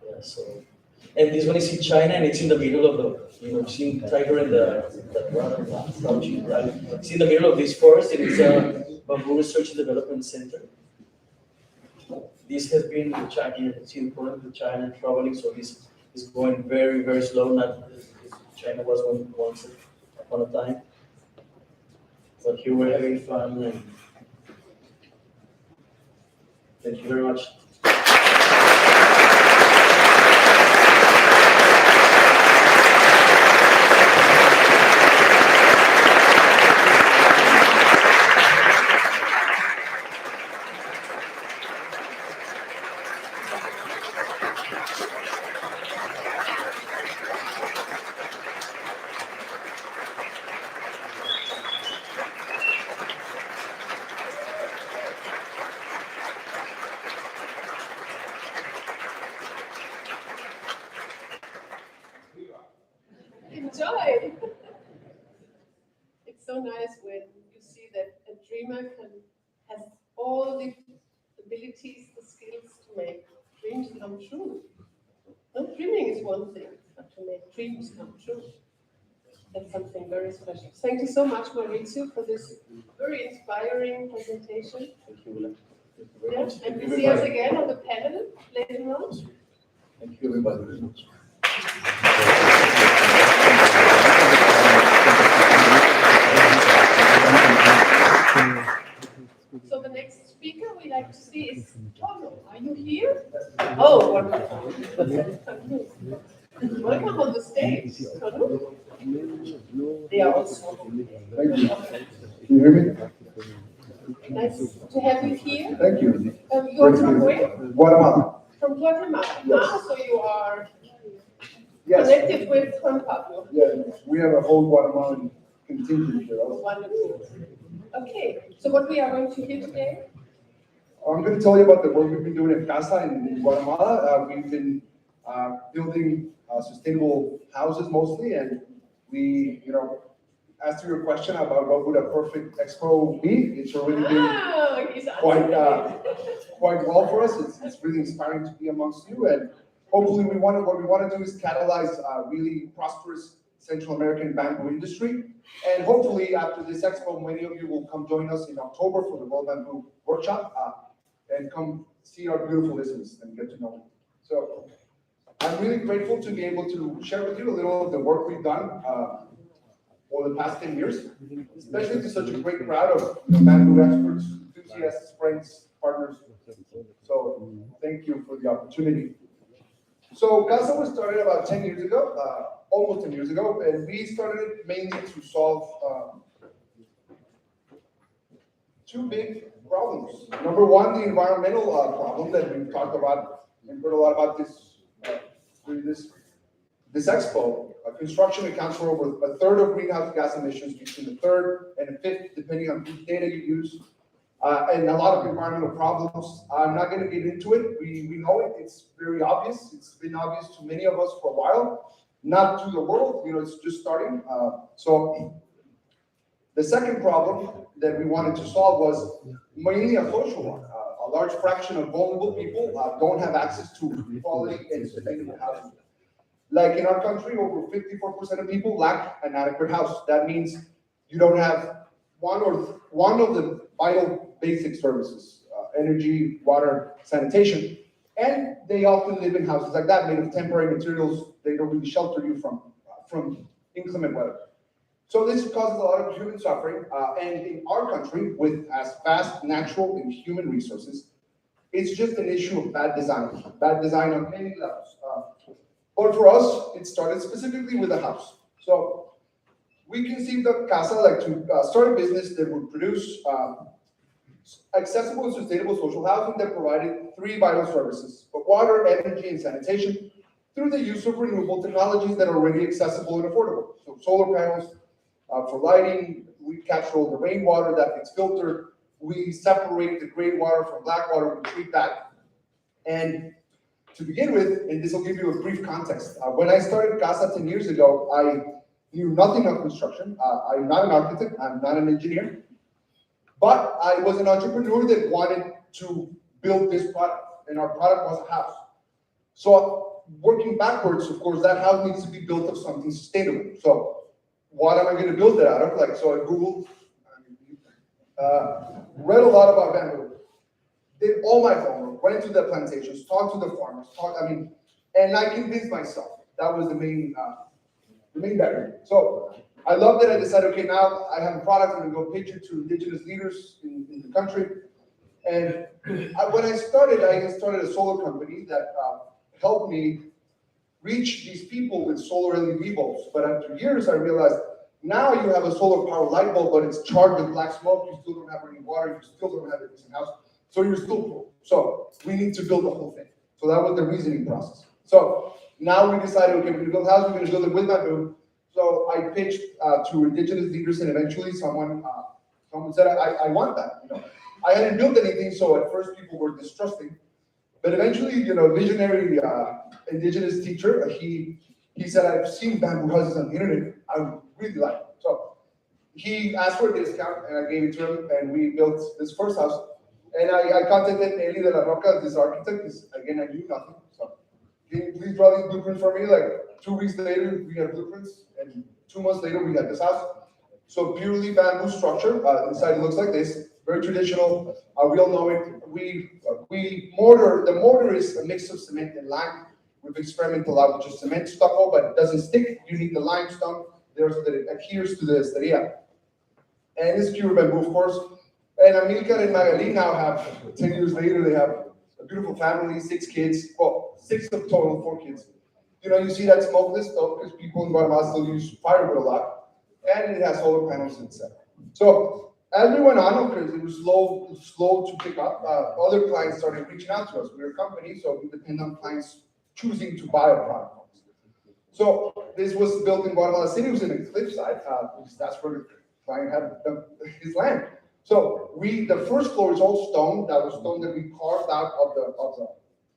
Yeah, so And this one is in China, and it's in the middle of the, you've seen tiger and the rather crouching, right? It's in the middle of this forest, and it's a bamboo research and development center. This has been in China, it's important to China traveling, so this is going very, very slow. Not as China was once upon a time. But here we're having fun, and thank you very much. Enjoy. It's so nice when you see that a dreamer has all the abilities, the skills to make dreams come true. No, dreaming is one thing, but to make dreams come true, that's something very special. Thank you so much, Maurizio, for this very inspiring presentation. Thank you. Thank you very Yeah, much. and we see us again on the panel later on. Thank you, everybody, very much. So the next speaker we like to see is Tono. Are you here? Oh, wonderful. Welcome on the stage, Tono. They are also. Thank you. Can you hear me? Nice to have you here. Thank you. You're from where? Guatemala. From Guatemala. Yes. Ah, so you are Yes. connected with ThinkBamboo. Yeah, we have a whole Guatemalan contingent here. Wonderful. Okay, so what we are going to hear today? I'm going to tell you about the work we've been doing at Casa in Guatemala. We've been building sustainable houses mostly, and we, as to your question about what would a perfect expo be, it's already been He's quite answering. quite well for us. It's really inspiring to be amongst you, and hopefully what we want to do is catalyze a really prosperous Central American bamboo industry. And hopefully after this expo, many of you will come join us in October for the World Bamboo Workshop and come see our beautiful business and get to know them. So I'm really grateful to be able to share with you a little of the work we've done over the past 10 years, especially to such a great crowd of bamboo experts, enthusiasts, friends, partners. So thank you for the opportunity. So Casa was started about 10 years ago, almost 10 years ago, and we started mainly to solve two big problems. Number one, the environmental problem that we've talked about and heard a lot about during this expo. Construction accounts for over a third of greenhouse gas emissions, between a third and a fifth, depending on which data you use. And a lot of environmental problems. I'm not going to get into it. We know it. It's very obvious. It's been obvious to many of us for a while, not to the world. It's just starting. So the second problem that we wanted to solve was mainly a social one. A large fraction of vulnerable people don't have access to quality and sustainable housing. Like in our country, over 54% of people lack an adequate house. That means you don't have one of the vital basic services, energy, water, sanitation. And they often live in houses like that, made of temporary materials. They don't really shelter you from inclement weather. So this causes a lot of human suffering. And in our country, with as vast natural and human resources, it's just an issue of bad design on many levels. But for us, it started specifically with a house. So we conceived of Casa like to start a business that would produce accessible and sustainable social housing that provided three vital services: water, energy, and sanitation, through the use of renewable technologies that are already accessible and affordable. So solar panels for lighting, we capture all the rainwater that gets filtered, we separate the gray water from black water, we treat that. And to begin with, and this will give you a brief context, when I started Casa 10 years ago, I knew nothing of construction. I'm not an architect, I'm not an engineer, but I was an entrepreneur that wanted to build this product, and our product was a house. So working backwards, of course, that house needs to be built of something sustainable. So what am I going to build it out of? Like, so I Googled, read a lot about bamboo, did all my homework, went to the plantations, talked to the farmers, and I convinced myself that was the main barrier. So I loved it. I decided, okay, now I have a product. I'm going to go pitch it to indigenous leaders in the country. And when I started a solar company that helped me reach these people with solar LED bulbs. But after years, I realized now you have a solar powered light bulb, but it's charged with black smoke. You still don't have any water. You still don't have a decent house. So you're still poor. So we need to build the whole thing. So that was the reasoning process. So now we decided, okay, we're going to build a house. We're going to build it with bamboo. So I pitched to indigenous leaders, and eventually someone said, I want that. You know, I hadn't built anything, so at first people were distrusting. But eventually, you know, visionary indigenous teacher, he said, I've seen bamboo houses on the internet. I would really like it. So he asked for a discount, and I gave it to him, and we built this first house. And I contacted Eli de la Roca, this architect, because again, I knew nothing. So can you please draw these blueprints for me? Like 2 weeks later, we had blueprints, and 2 months later, we had this house. So purely bamboo structure. Inside it looks like this, very traditional. We all know it. The mortar is a mix of cement and lime. We've experimented a lot with just cement stucco, but it doesn't stick. You need the limestone there so that it adheres to the esteria. And it's pure bamboo, of course. And Amilcar and Magali now have, 10 years later, they have a beautiful family, 6 kids. Well, 6 of total, 4 kids. You know, you see that smokeless stuff because people in Guatemala still use firewood a lot. And it has solar panels inside. So as we went on, because it was slow to pick up, other clients started reaching out to us. We're a company, so we depend on clients choosing to buy a product. So this was built in Guatemala City. It was in a cliffside, because that's where the client had his land. So the first floor is all stone. That was stone that we carved out of the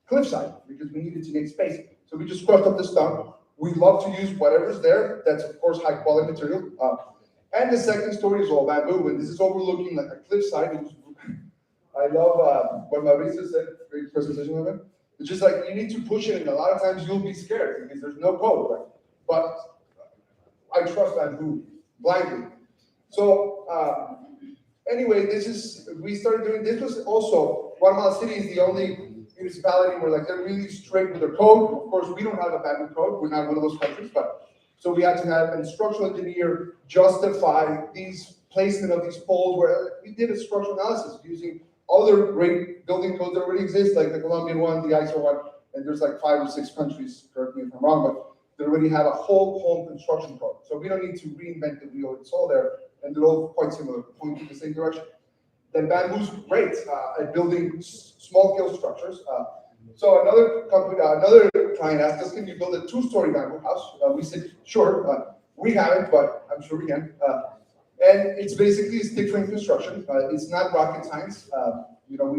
cliffside because we needed to make space. So we just crushed up the stone. We love to use whatever's there. That's of course high quality material. And the second story is all bamboo, and this is overlooking like a cliffside. I love what Mauricio said. Great presentation of it. It's just like you need to push it, and a lot of times you'll be scared because there's no code. Right? But I trust bamboo blindly. So anyway, we started doing this. Was also Guatemala City is the only municipality where like they're really strict with their code. Of course, we don't have a bamboo code. We're not one of those countries, but so we had to have an structural engineer justify these placement of these poles. Where we did a structural analysis using other great building codes that already exist, like the Colombian one, the ISO one, and there's like 5 or 6 countries. Correct me if I'm wrong, but they already have a whole home construction code. So we don't need to reinvent the wheel. It's all there, and they're all quite similar, pointing in the same direction. Then bamboo's great at building small-scale structures. So another client asked us, can you build a 2-story bamboo house? We said, sure. We haven't, but I'm sure we can. And it's basically stick frame construction. It's not rocket science. You know,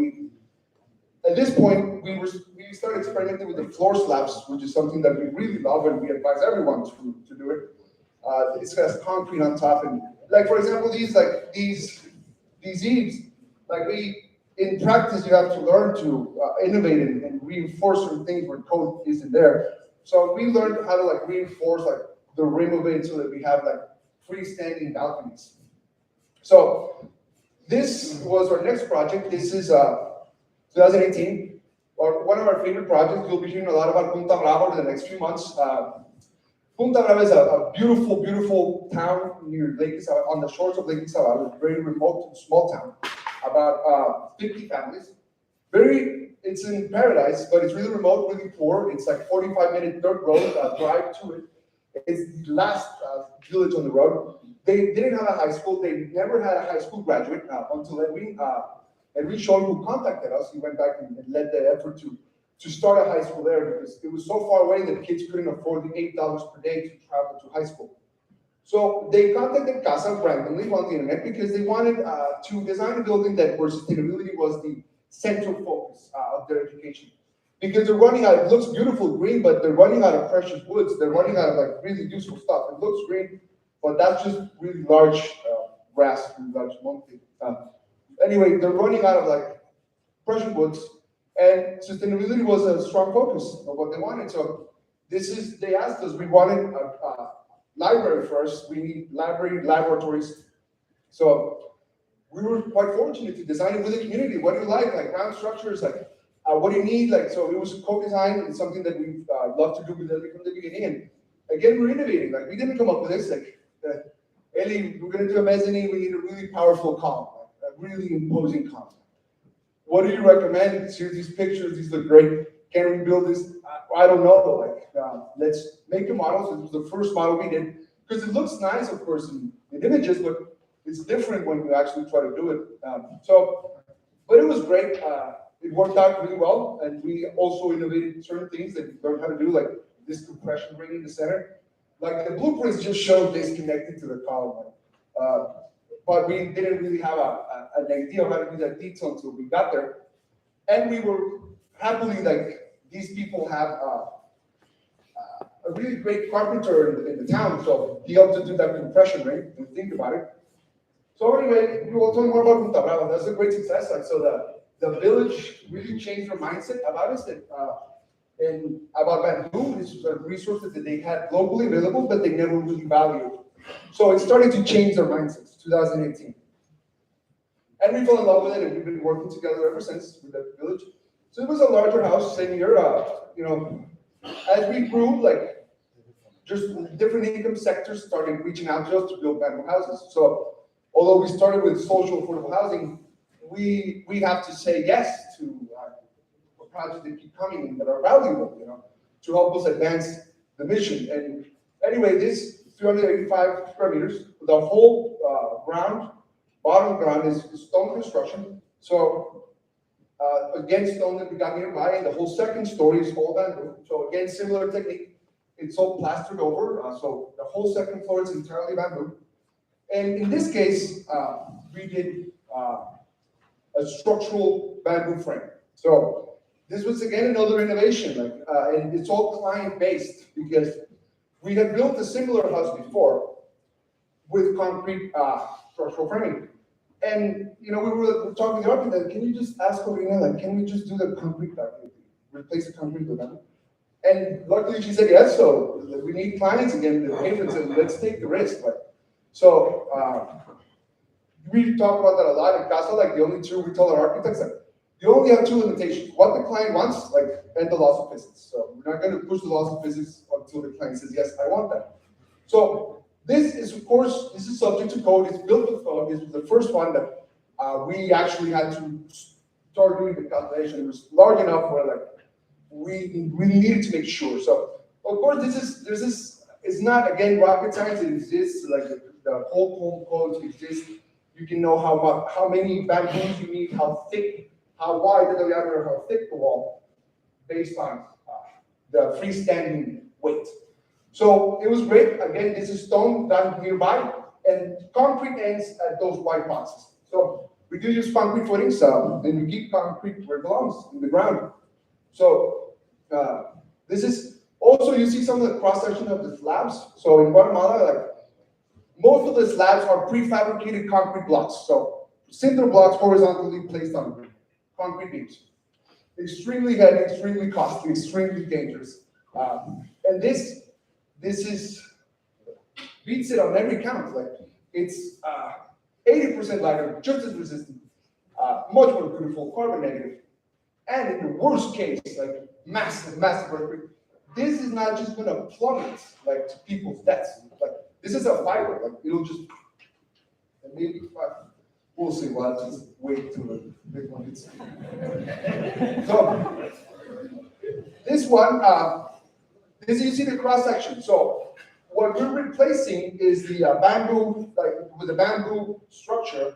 at this point, we started experimenting with the floor slabs, which is something that we really love, and we advise everyone to do it. It has concrete on top, and like for example, these eaves, like in practice, you have to learn to innovate and reinforce certain things where code isn't there. So we learned how to like reinforce like the rim of it so that we have like freestanding balconies. So this was our next project. This is 2018. One of our favorite projects. You'll be hearing a lot about Punta Brava over the next few months. Punta Brava is a beautiful, beautiful town near Lake Isabel, on the shores of Lake Isabel. It's a very remote and small town, about 50 families. It's in paradise, but it's really remote, really poor. It's like 45-minute dirt road drive to it. It's the last village on the road. They didn't have a high school. They never had a high school graduate until Edwin Scholl, who contacted us. He went back and led the effort to start a high school there because it was so far away that kids couldn't afford the $8 per day to travel to high school. So they contacted CASA randomly on the internet because they wanted to design a building where sustainability was the central focus of their education. Because they're running out, it looks beautiful green, but they're running out of precious woods. They're running out of like really useful stuff. It looks green, but that's just really large grass, really large monkey. Anyway, they're running out of like precious woods. And sustainability was a strong focus of what they wanted. So they asked us, we wanted a library first, we need laboratories. So we were quite fortunate to design it with the community. What do you like round structures, what do you need? So it was co-design and something that we love to do with Ellie from the beginning. And again, we're innovating. We didn't come up with this. Ellie, we're going to do a mezzanine. We need a really powerful column, a really imposing column. What do you recommend? Here's these pictures. These look great. Can we build this? I don't know. Let's make a model. So this was the first model we did because it looks nice, of course, in images, but it's different when you actually try to do it. But it was great. It worked out really well, and we also innovated certain things that we learned how to do, like this compression ring in the center. The blueprints just showed this connected to the column. But we didn't really have an idea of how to do that detail until we got there. And we were happily, these people have a really great carpenter in the town, so he helped to do that compression ring, and think about it. So anyway, we will talk more about Punta Brava. That's a great success. So the village really changed their mindset about us, and about bamboo. This was a resource that they had locally available, but they never really valued. So it started to change their mindsets, 2018. And we fell in love with it, and we've been working together ever since with the village. So it was a larger house, same year. As we grew, just different income sectors started reaching out to us to build bamboo houses. So although we started with social affordable housing, we have to say yes to projects that keep coming and that are valuable, to help us advance the mission. And anyway, this 385 square meters, the whole bottom ground is stone construction. So again, stone that we got nearby, and the whole second story is all bamboo. So again, similar technique. It's all plastered over, so the whole second floor is entirely bamboo. And in this case, we did a structural bamboo frame. So this was again another innovation, and it's all client-based because we had built a similar house before with concrete structural framing. And we were talking to the architect, can you just ask Corina, can we just do the concrete, replace the concrete with that? And luckily she said yes, so we need clients again, the patrons said, let's take the risk. So we talk about that a lot in Casa, the only two we tell our architects, you only have two limitations. What the client wants, and the laws of physics. So we're not going to push the laws of physics until the client says, yes, I want that. So this is, of course, this is subject to code. It's built with code. This was the first one that we actually had to start doing the calculation. It was large enough where we really needed to make sure. So of course, it's not, again, rocket science. It exists, the whole code exists. You can know how many bamboos you need, how thick, how wide the diameter, how thick the wall, based on the freestanding weight. So it was great. Again, this is stone done nearby, and concrete ends at those white boxes. So we do use concrete footings, and we keep concrete where it belongs, in the ground. So this is also, you see some of the cross section of the slabs. So in Guatemala, most of the slabs are prefabricated concrete blocks. So cinder blocks horizontally placed on concrete beams. Extremely heavy, extremely costly, extremely dangerous. And this beats it on every count. It's 80% lighter, just as resistant, much more beautiful, carbon negative. And in the worst case, massive earthquake, this is not just gonna plummet to people's deaths. This is a fiber, it'll just, and maybe we'll see. We'll have to just wait till the big one hits. So this one, you see the cross section. So what we're replacing is the bamboo, with the bamboo structure,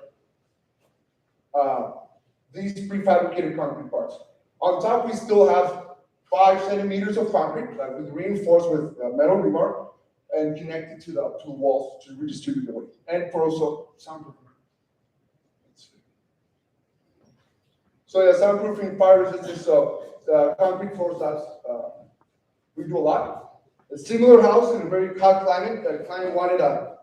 these prefabricated concrete parts. On top, we still have 5 centimeters of concrete, with reinforced with metal rebar, and connected to the walls to redistribute the weight, and for also soundproofing. So yeah, soundproofing, fire resistance. So the concrete floor slabs, we do a lot. A similar house in a very hot climate. The client wanted a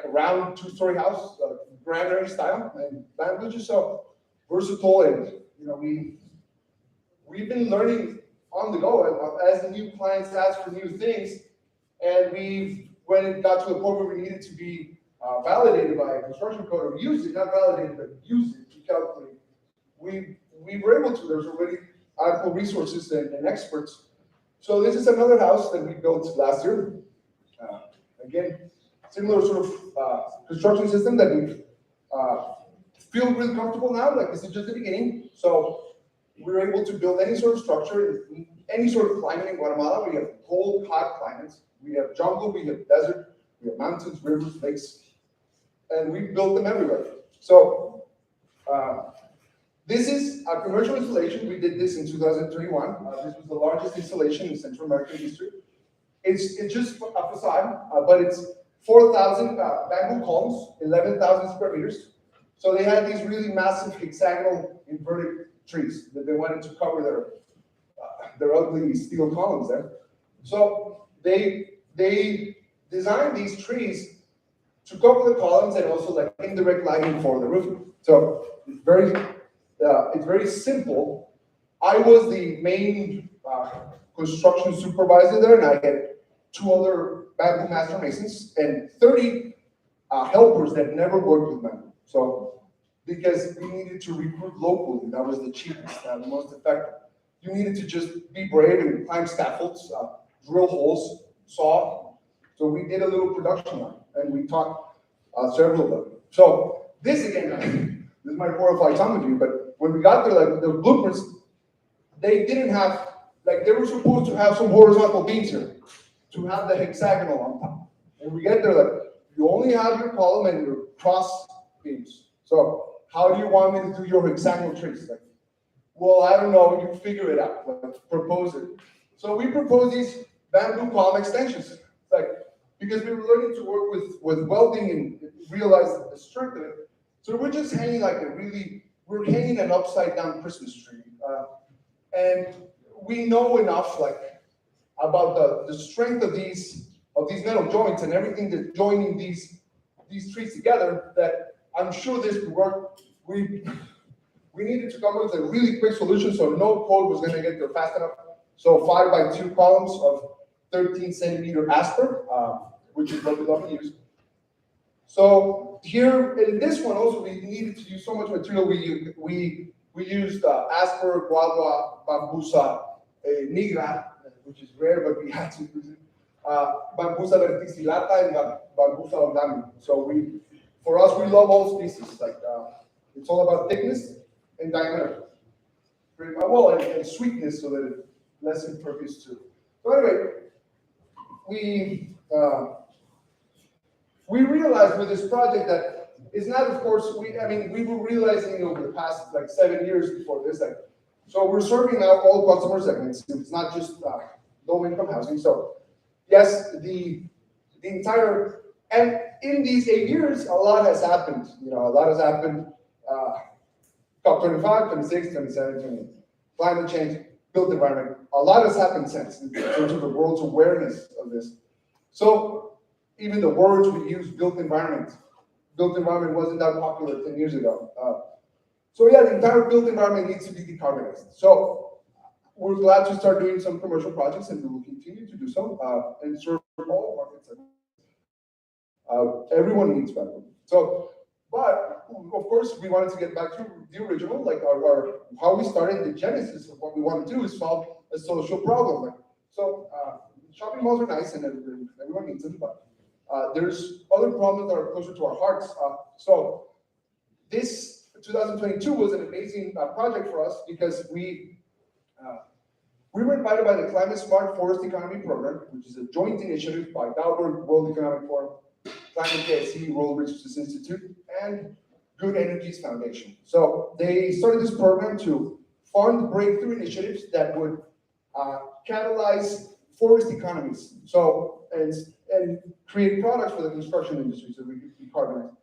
round 2-story house, granary style, and bamboo just so versatile, and we we've been learning on the go as the new clients ask for new things. And when it got to the point where we needed to be validated by a construction code or use it, not validated, but use it to calculate, we were able to. There's already ample resources and experts. So this is another house that we built last year. Again, similar sort of construction system that we feel really comfortable now. Like this is just the beginning. So we're able to build any sort of structure in any sort of climate in Guatemala. We have cold, hot climates. We have jungle, we have desert, we have mountains, rivers, lakes, and we built them everywhere. So this is a commercial installation. We did this in 2021. This was the largest installation in Central American history. It's just a facade, but it's 4,000 bamboo columns, 11,000 square meters. So they had these really massive hexagonal inverted trees that they wanted to cover their ugly steel columns there. So they designed these trees to cover the columns and also like indirect lighting for the roof. So it's very simple. I was the main construction supervisor there, and I had 2 other bamboo master masons and 30 helpers that never worked with bamboo. So because we needed to recruit locally, that was the cheapest, the most effective. You needed to just be brave and climb scaffolds, drill holes, saw. So we did a little production line, and we taught several of them. So this again, this might horrify some of you, but when we got there, like the blueprints, they didn't have, like they were supposed to have some horizontal beams here, to have the hexagonal on top. And we get there, like you only have your column and your cross beams. So how do you want me to do your hexagonal trees? Like, well, I don't know, you figure it out, let's propose it. So we proposed these bamboo column extensions, like, because we were learning to work with welding and realize the strength of it. So we're just hanging like we're hanging an upside down Christmas tree. And we know enough like about the strength of these metal joints and everything that's joining these trees together that I'm sure this would work. We needed to come up with a really quick solution so no code was gonna get there fast enough. So 5x2 columns of 13 centimeter asper, which is what we love to use. So here in this one also we needed to use so much material. We used asper, guadua, bambusa, nigra, which is rare, but we had to use it. Bambusa verticillata and bambusa ornamental. So for us, we love all species. Like it's all about thickness and diameter, well, and sweetness, so that it's less impervious too. So anyway, we realized with this project that it's not, of course, we were realizing over the past like 7 years before this, like, so we're serving now all customer segments. It's not just low-income housing. So yes, the entire, and in these 8 years, a lot has happened. You know, a lot has happened. COP 25, 26, 27, 28. Climate change, built environment. A lot has happened since in terms of the world's awareness of this. So even the words we use, built environment wasn't that popular 10 years ago. So yeah, the entire built environment needs to be decarbonized. So we're glad to start doing some commercial projects, and we will continue to do so and serve all markets. Everyone needs bamboo. So, but of course, we wanted to get back to the original, like our how we started. The genesis of what we want to do is solve a social problem. So shopping malls are nice, and everyone needs them, but there's other problems that are closer to our hearts. So this 2022 was an amazing project for us because we were invited by the Climate Smart Forest Economy Program, which is a joint initiative by Dalberg, World Economic Forum, Climate KSC, World Resources Institute, and Good Energies Foundation. So they started this program to fund breakthrough initiatives that would catalyze forest economies. So and create products for the construction industry so we could decarbonize.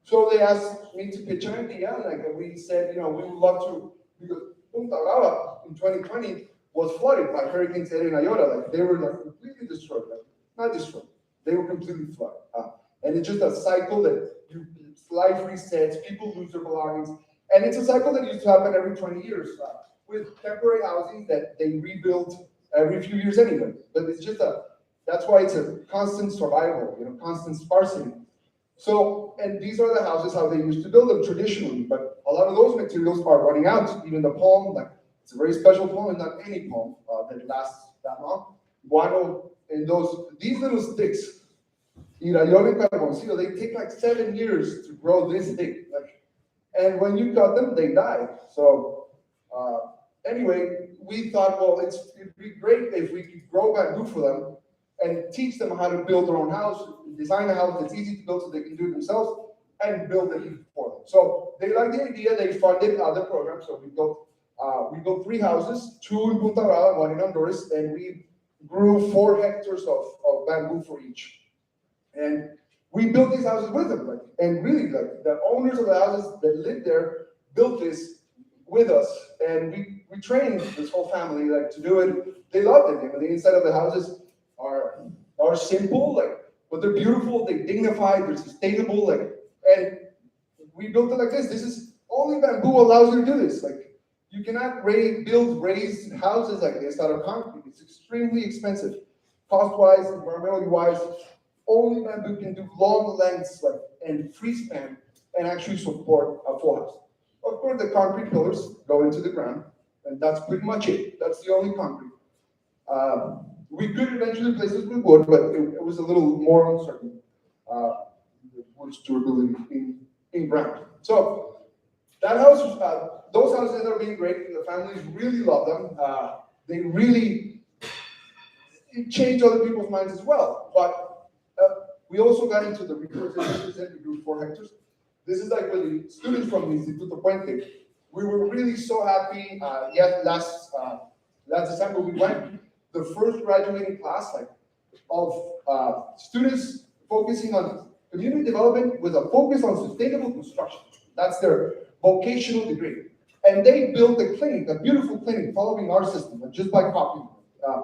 So they asked me to pitch an idea, and like we said, you know, we would love to, because Punta Brava in 2020 was flooded by hurricanes Eta and Iota. Like they were like completely destroyed, like not destroyed, they were completely flooded. And it's just a cycle that life resets, people lose their belongings, and it's a cycle that used to happen every 20 years. with temporary housing that they rebuild every few years anyway. But it's just that's why it's a constant survival, constant sparsity. So, and these are the houses how they used to build them traditionally, but a lot of those materials are running out. Even the palm, like it's a very special palm, and not any palm that lasts that long. Guano and these little sticks, Irayon and Carboncillo, they take like 7 years to grow this thick. And when you cut them, they die. So anyway, we thought, well, it'd be great if we could grow bamboo for them and teach them how to build their own house, design a house that's easy to build so they can do it themselves, and build it for them. So they liked the idea, they funded other programs, so we built 3 houses, 2 in Punta Brava, 1 in Honduras, and we grew 4 hectares of bamboo for each. And we built these houses with them, and really, the owners of the houses that lived there built this with us, and we trained this whole family to do it. They loved it. The inside of the houses are simple, but they're beautiful, they're dignified, they're sustainable, and we built it like this. This is only bamboo allows you to do this. You cannot build raised houses like this out of concrete. It's extremely expensive, cost-wise, environmentally wise. Only bamboo can do long lengths and free span and actually support a full house. Of course, the concrete pillars go into the ground, and that's pretty much it. That's the only concrete. We could eventually replace this with wood, but it was a little more uncertain. Wood's durability in ground. So that house, those houses ended up being great. The families really loved them. They really changed other people's minds as well. But we also got into the reforestation. We grew 4 hectares. This is with the students from the Instituto Puente. We were really so happy. Last December we went. The first graduating class of students focusing on community development with a focus on sustainable construction. That's their vocational degree. And they built a clinic, a beautiful clinic following our system, just by copying it.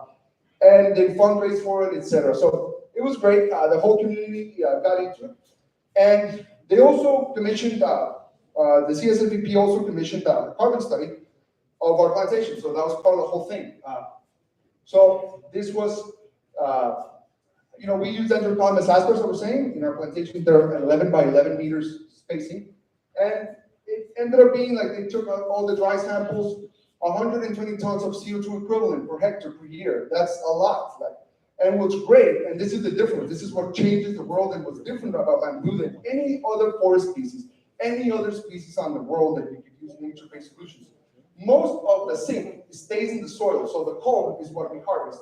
And they fundraised for it, etc. So it was great. The whole community got into it. And they also commissioned, the CSFVP also commissioned a carbon study of our plantation. So that was part of the whole thing. So this was, we use dendrocolumnus aspers, I was saying, in our plantation. They're 11 by 11 meters spacing. And it ended up being they took all the dry samples, 120 tons of CO2 equivalent per hectare per year. That's a lot. And what's great, and this is the difference, this is what changes the world and what's different about bamboo than any other forest species, any other species on the world that you could use nature-based solutions. Most of the zinc stays in the soil, so the culm is what we harvest.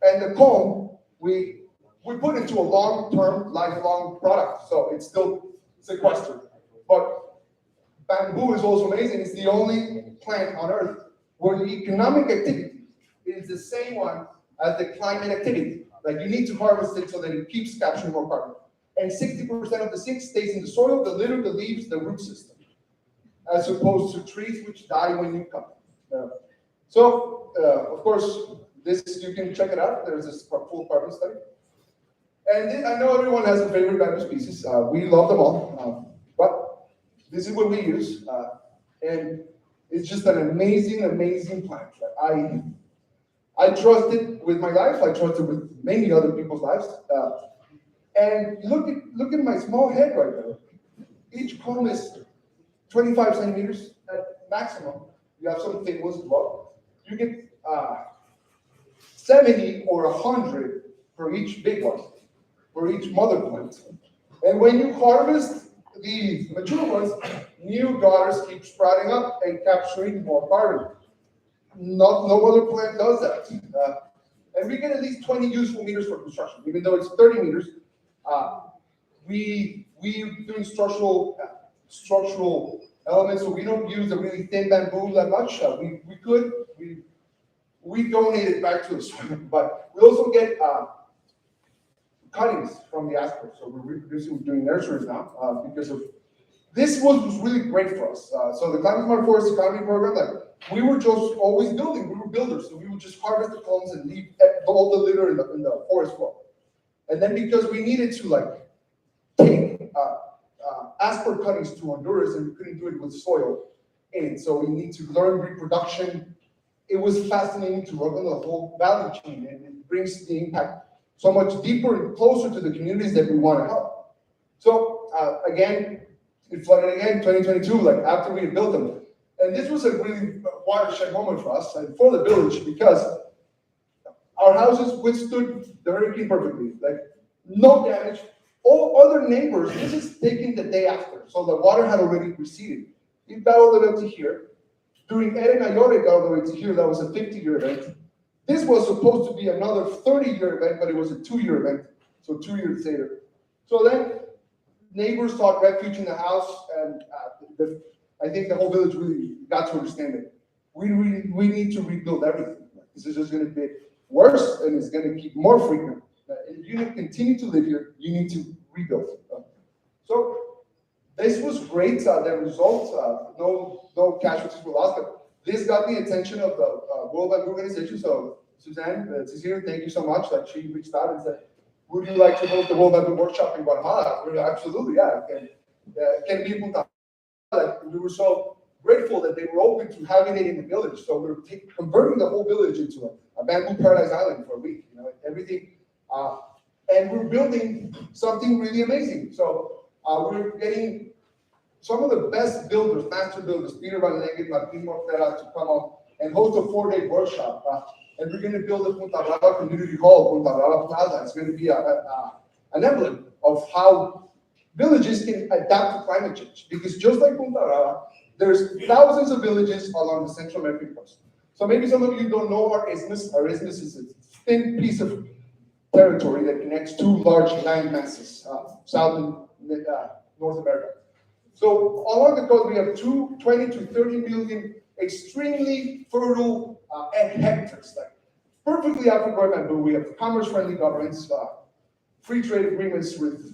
And the culm, we put into a long-term, lifelong product, so it's still sequestered. But bamboo is also amazing. It's the only plant on Earth where the economic activity is the same one as the climate activity. You need to harvest it so that it keeps capturing more carbon. And 60% of the zinc stays in the soil, the litter, the leaves, the root system, as opposed to trees which die when you cut them. So, of course, this you can check it out. There's this full carbon study. And I know everyone has a favorite bamboo species. We love them all, but this is what we use, and it's just an amazing, amazing plant. I trust it with my life. I trust it with many other people's lives. And look at my small head right there. Each comb is 25 centimeters at maximum. You have some thick ones as well. You get 70 or 100 for each big one, for each mother plant. And when you harvest the mature ones, new daughters keep sprouting up and capturing more carbon. No other plant does that. And we get at least 20 useful meters for construction, even though it's 30 meters. We doing structural elements, so we don't use the really thin bamboo that much. We donate it back to us, but we also get cuttings from the aspers. So we're reproducing, we're doing nurseries now because of this was really great for us. So the Climate Smart Forest Economy Program, we were just always building. We were builders, so we would just harvest the culms and leave all the litter in the forest floor. And then because we needed to take asper cuttings to Honduras, and we couldn't do it with soil, in it. So we need to learn reproduction. It was fascinating to work on the whole value chain, and it brings the impact so much deeper and closer to the communities that we want to help. So again, it flooded again, 2022, like after we had built them. And this was a really watershed moment for us and for the village, because our houses withstood the hurricane perfectly, like no damage. All other neighbors, this is taken the day after, so the water had already receded. It got all the way up to here. During Eren Ayor, it got all the way to here. That was a 50-year event. This was supposed to be another 30-year event, but it was a 2-year event, so 2 years later. So then neighbors sought refuge in the house, and I think the whole village really got to understand it. We need to rebuild everything. This is just going to be worse, and it's going to keep more frequent. If you continue to live here, you need to rebuild. So this was great. The results, no casualties were lost. But this got the attention of the World Bamboo Organization. So Suzanne, Cecilia, thank you so much. Like, she reached out and said, "Would you like to host the World Bamboo Workshop in Guatemala?" We're like, absolutely, yeah. Can be Punta. Like, we were so grateful that they were open to having it in the village. So we're converting the whole village into a bamboo paradise island for a week. You know, everything. And we're building something really amazing. So we're getting some of the best builders, master builders, Peter Van Lengen, Martin Mortera, to come up and host a 4-day workshop. And we're going to build a Punta Brava Community Hall, Punta Brava Plaza. It's going to be an emblem of how villages can adapt to climate change. Because just like Punta Brava, there's thousands of villages along the Central American coast. So maybe some of you don't know our isthmus. Our isthmus is a thin piece of territory that connects two large land masses, South and North America. So along the coast, we have 20 to 30 million extremely fertile hectares, like perfectly African bamboo. We have commerce-friendly governments, free trade agreements with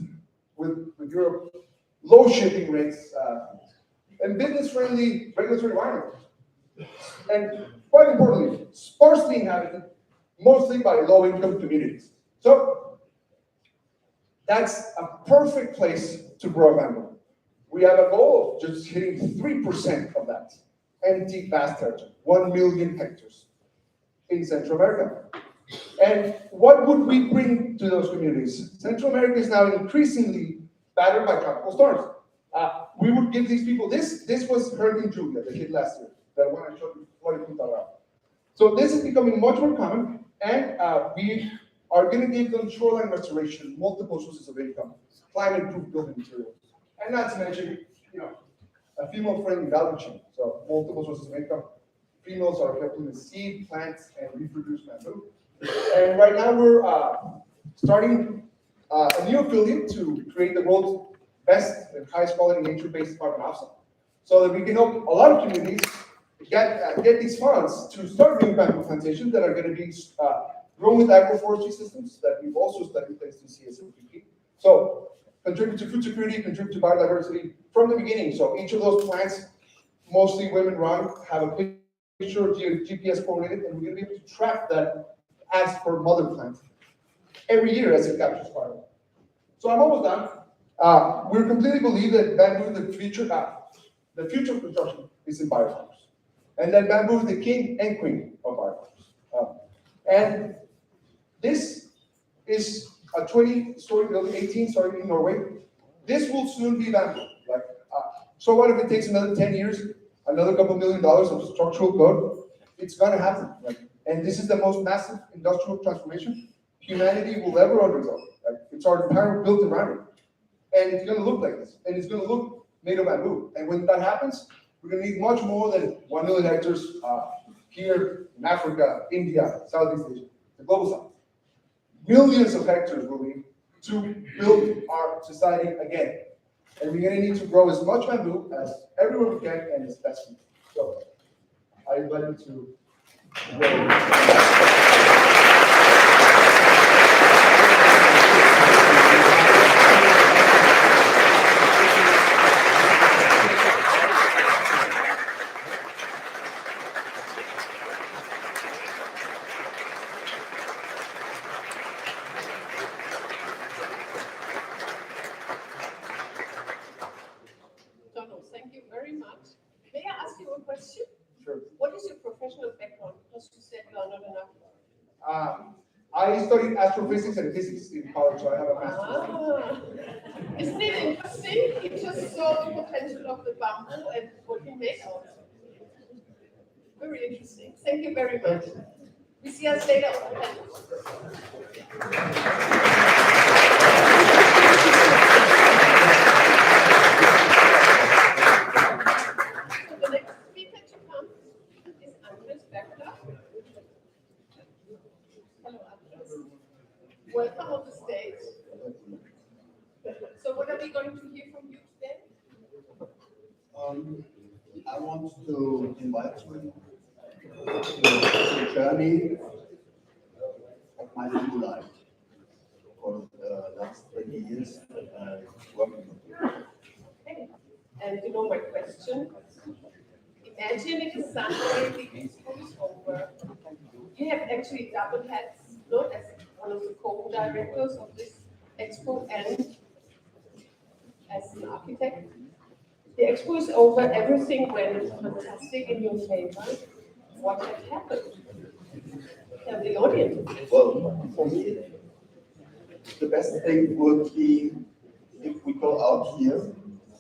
Europe, low shipping rates, and business-friendly regulatory environment. And quite importantly, sparsely inhabited, mostly by low-income communities. So that's a perfect place to grow bamboo. We have a goal of just hitting 3% of that empty vast territory, 1 million hectares in Central America. And what would we bring to those communities? Central America is now increasingly battered by tropical storms. We would give these people this was Hurricane Julia that hit last year, that one I showed you, Punta Brava. So this is becoming much more common, and we are going to give them shoreline restoration, multiple sources of income, climate-proof building materials, and not to mention, a female-friendly value chain. So multiple sources of income. Females are helping to seed, plant, and reproduce bamboo. And right now we're starting a new affiliate to create the world's best and highest quality nature-based carbon offset, so that we can help a lot of communities get these funds to start new bamboo plantations that are going to be grown with agroforestry systems that we've also studied thanks to CSMPP. So contribute to food security, contribute to biodiversity from the beginning. So each of those plants, mostly women-run, have a picture GPS coordinated, and we're going to be able to track that as per mother plant every year as it captures carbon. So I'm almost done. We completely believe that bamboo is the future of construction is in biofarms, and that bamboo is the king and queen of biofarms. And this is a 20-story building, 18 starting in Norway. This will soon be bamboo. So what if it takes another 10 years, another couple $1 million of structural code? It's going to happen. And this is the most massive industrial transformation humanity will ever undergo. It's our entire built environment. And it's going to look like this. And it's going to look made of bamboo. And when that happens, we're going to need much more than 1 million hectares here in Africa, India, Southeast Asia, the global south. Millions of hectares will need to build our society again. And we're going to need to grow as much bamboo as everywhere we can and as best we can. So I invite you to. Donald, thank you very much. May I ask you studied astrophysics and physics in college, so I have a master's. Isn't it interesting? He just saw the potential of the bamboo and what he made out of it. Very interesting. Thank you very much. We see us later on the panel. So the next speaker to come is Andres Beckler. Hello, Andres. Welcome on the stage. So what are we going to hear from you today? I want to invite you to the journey of my new life for the last 20 years that I worked with you. Okay. And you know my question? Imagine if Sunday the expo is over. You have actually double hats, not as one of the co-directors of this expo and as an architect. The expo is over, everything went fantastic in your favor. What had happened? Tell the audience. Well, for me, the best thing would be if we go out here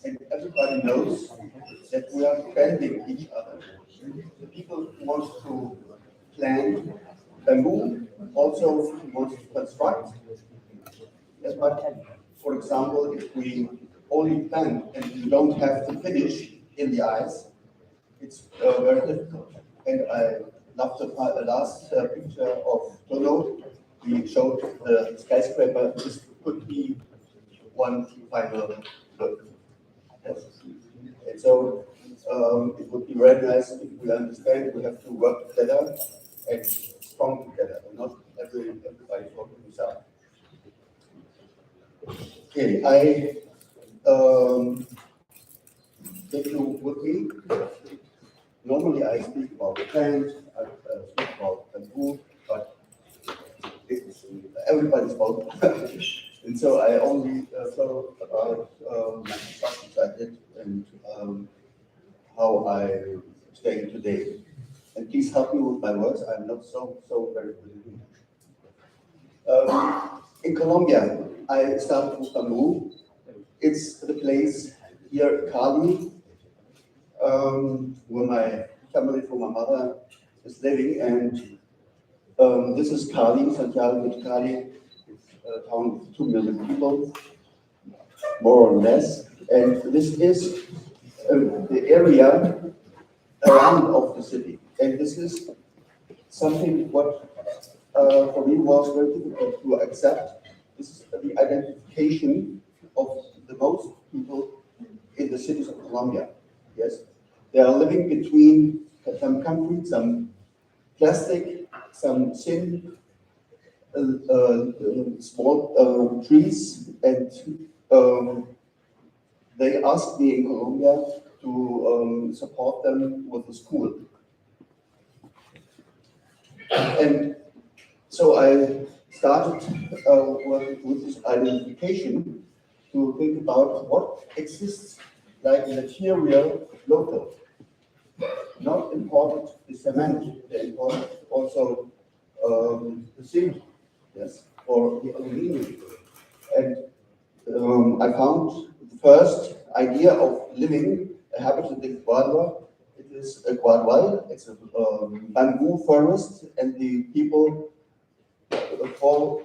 and everybody knows that we are bending each other. The people who want to plant bamboo also want to construct. Yes, but for example, if we only plant and we don't have to finish in the ice, it's very difficult. And I love the last picture of Tono. We showed the skyscraper. This could be one final look. Yes. And so it would be very nice if we understand we have to work together and strong together, and not everybody for himself. Okay, I take you with me. Normally I speak about plant, I speak about bamboo, but it's everybody's fault. And so I only talk about my constructions I did and how I stay today. And please help me with my words. I'm not so very good. In Colombia, I started with bamboo. It's the place here, Cali, where my family from my mother is living, and this is Cali, Santiago de Cali. It's a town with 2 million people, more or less, and this is the area around of the city, and this is something what for me was very difficult to accept. This is the identification of the most people in the cities of Colombia. Yes, they are living between some concrete, some plastic, some thin, small trees, and they asked me in Colombia to support them with a school. And so I started with this identification to think about what exists like material local. Not important the cement, the important also the zinc, yes, or the aluminum. And I found the first idea of living a habitat in Guadua. It is a guadual, it's a bamboo forest, and the people for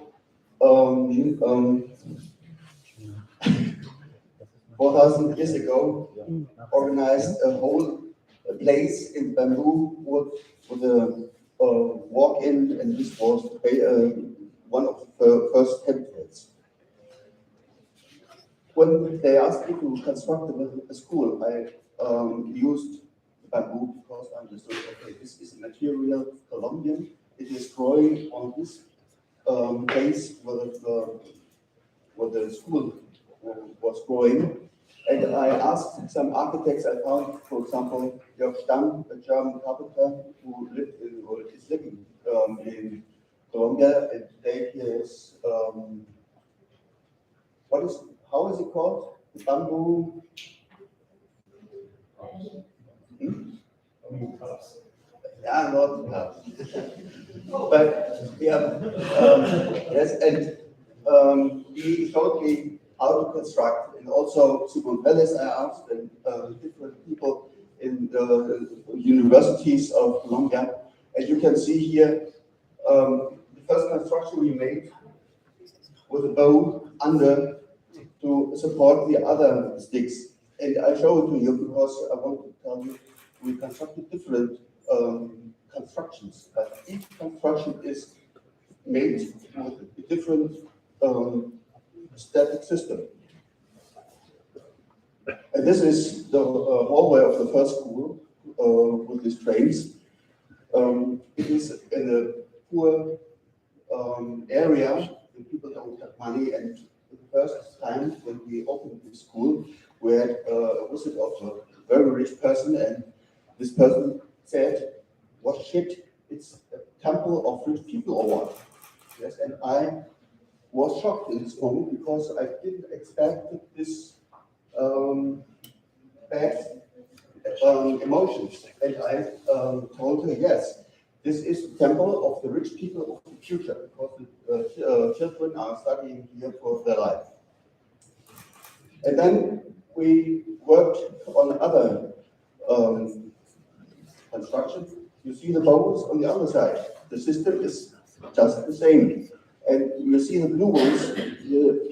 4,000 years ago organized a whole place in bamboo wood with a walk-in, and this was one of the first habitats. When they asked me to construct a school, I used bamboo because I understood, okay, this is a material Colombian. It is growing on this place where the school was growing. And I asked some architects. I found, for example, Jörg Stamm, a German carpenter who is living in Colombia, and today he is how is it called? The bamboo. Yeah, not but yeah, yes, and he showed me how to construct, and also Simon Welles I asked, and different people in the universities of Columbia, and you can see here the first construction we made with a bow under to support the other sticks. And I show it to you because I want to tell you we constructed different constructions, but each construction is made with a different static system. And this is the hallway of the first school with these trains. It is in a poor area, and people don't have money, and the first time when we opened the school, we had a visit of a very rich person, and this person said, "What shit? It's a temple of rich people or what?" Yes, and I was shocked in this moment because I didn't expect this bad emotions, and I told her, yes, this is the temple of the rich people of the future, because the children are studying here for their life. And then we worked on other construction. You see the bones on the other side. The system is just the same. And you see the blue ones.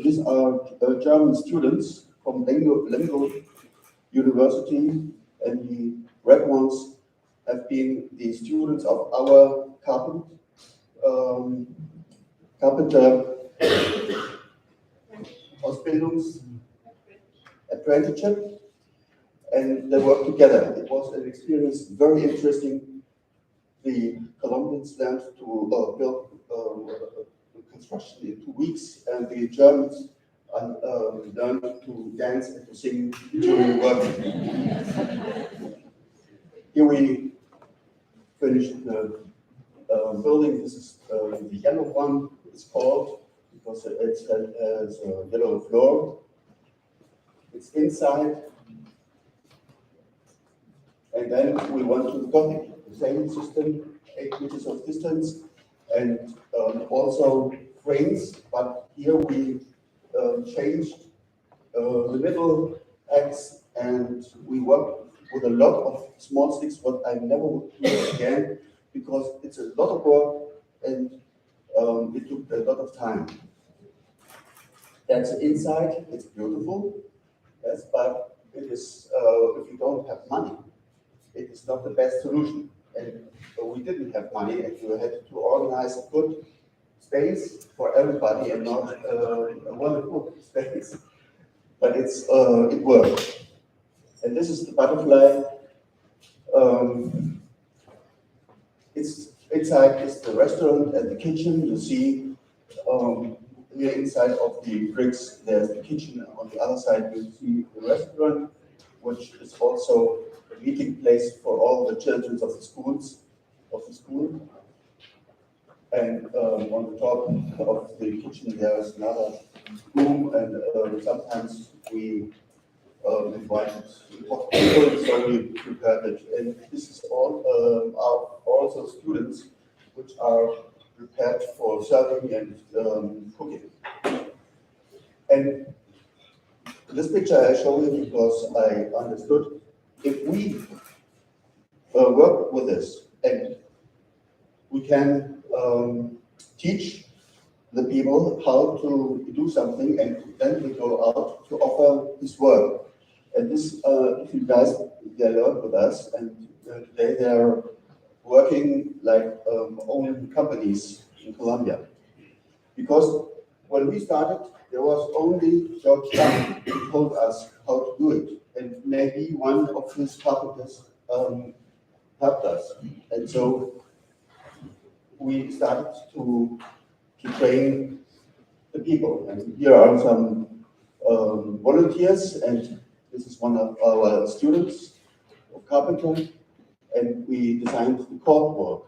These are German students from Lemgo University, and the red ones have been the students of our carpenter Ausbildungs apprenticeship, and they worked together. It was an experience very interesting. The Colombians learned to build construction in 2 weeks, and the Germans learned to dance and to sing during work. Here we finished the building. This is the yellow one, it's called, because it has a yellow floor. It's inside. And then we went to the Gothic, the same system, 8 meters of distance, and also frames, but here we changed the middle X, and we worked with a lot of small sticks, what I never would do again, because it's a lot of work and it took a lot of time. That's inside, it's beautiful, yes, but it is, if you don't have money, it is not the best solution. And we didn't have money, and we had to organize a good space for everybody and not a wonderful space. But it worked. And this is the butterfly. It's inside is the restaurant and the kitchen. You see here inside of the bricks, there's the kitchen. On the other side, you see the restaurant, which is also a meeting place for all the children of the school. And on the top of the kitchen, there's another room, and sometimes we invited people, so we prepared it. And this is all are also students which are prepared for serving and cooking. And this picture I show you because I understood if we work with this and we can teach the people how to do something, and then we go out to offer this work. And this, you guys, they learned with us, and today they are working like own companies in Colombia. Because when we started, there was only George Stein who told us how to do it, and maybe one of his carpenters helped us. And so we started to train the people. And here are some volunteers, and this is one of our students of carpenter, and we designed the court work.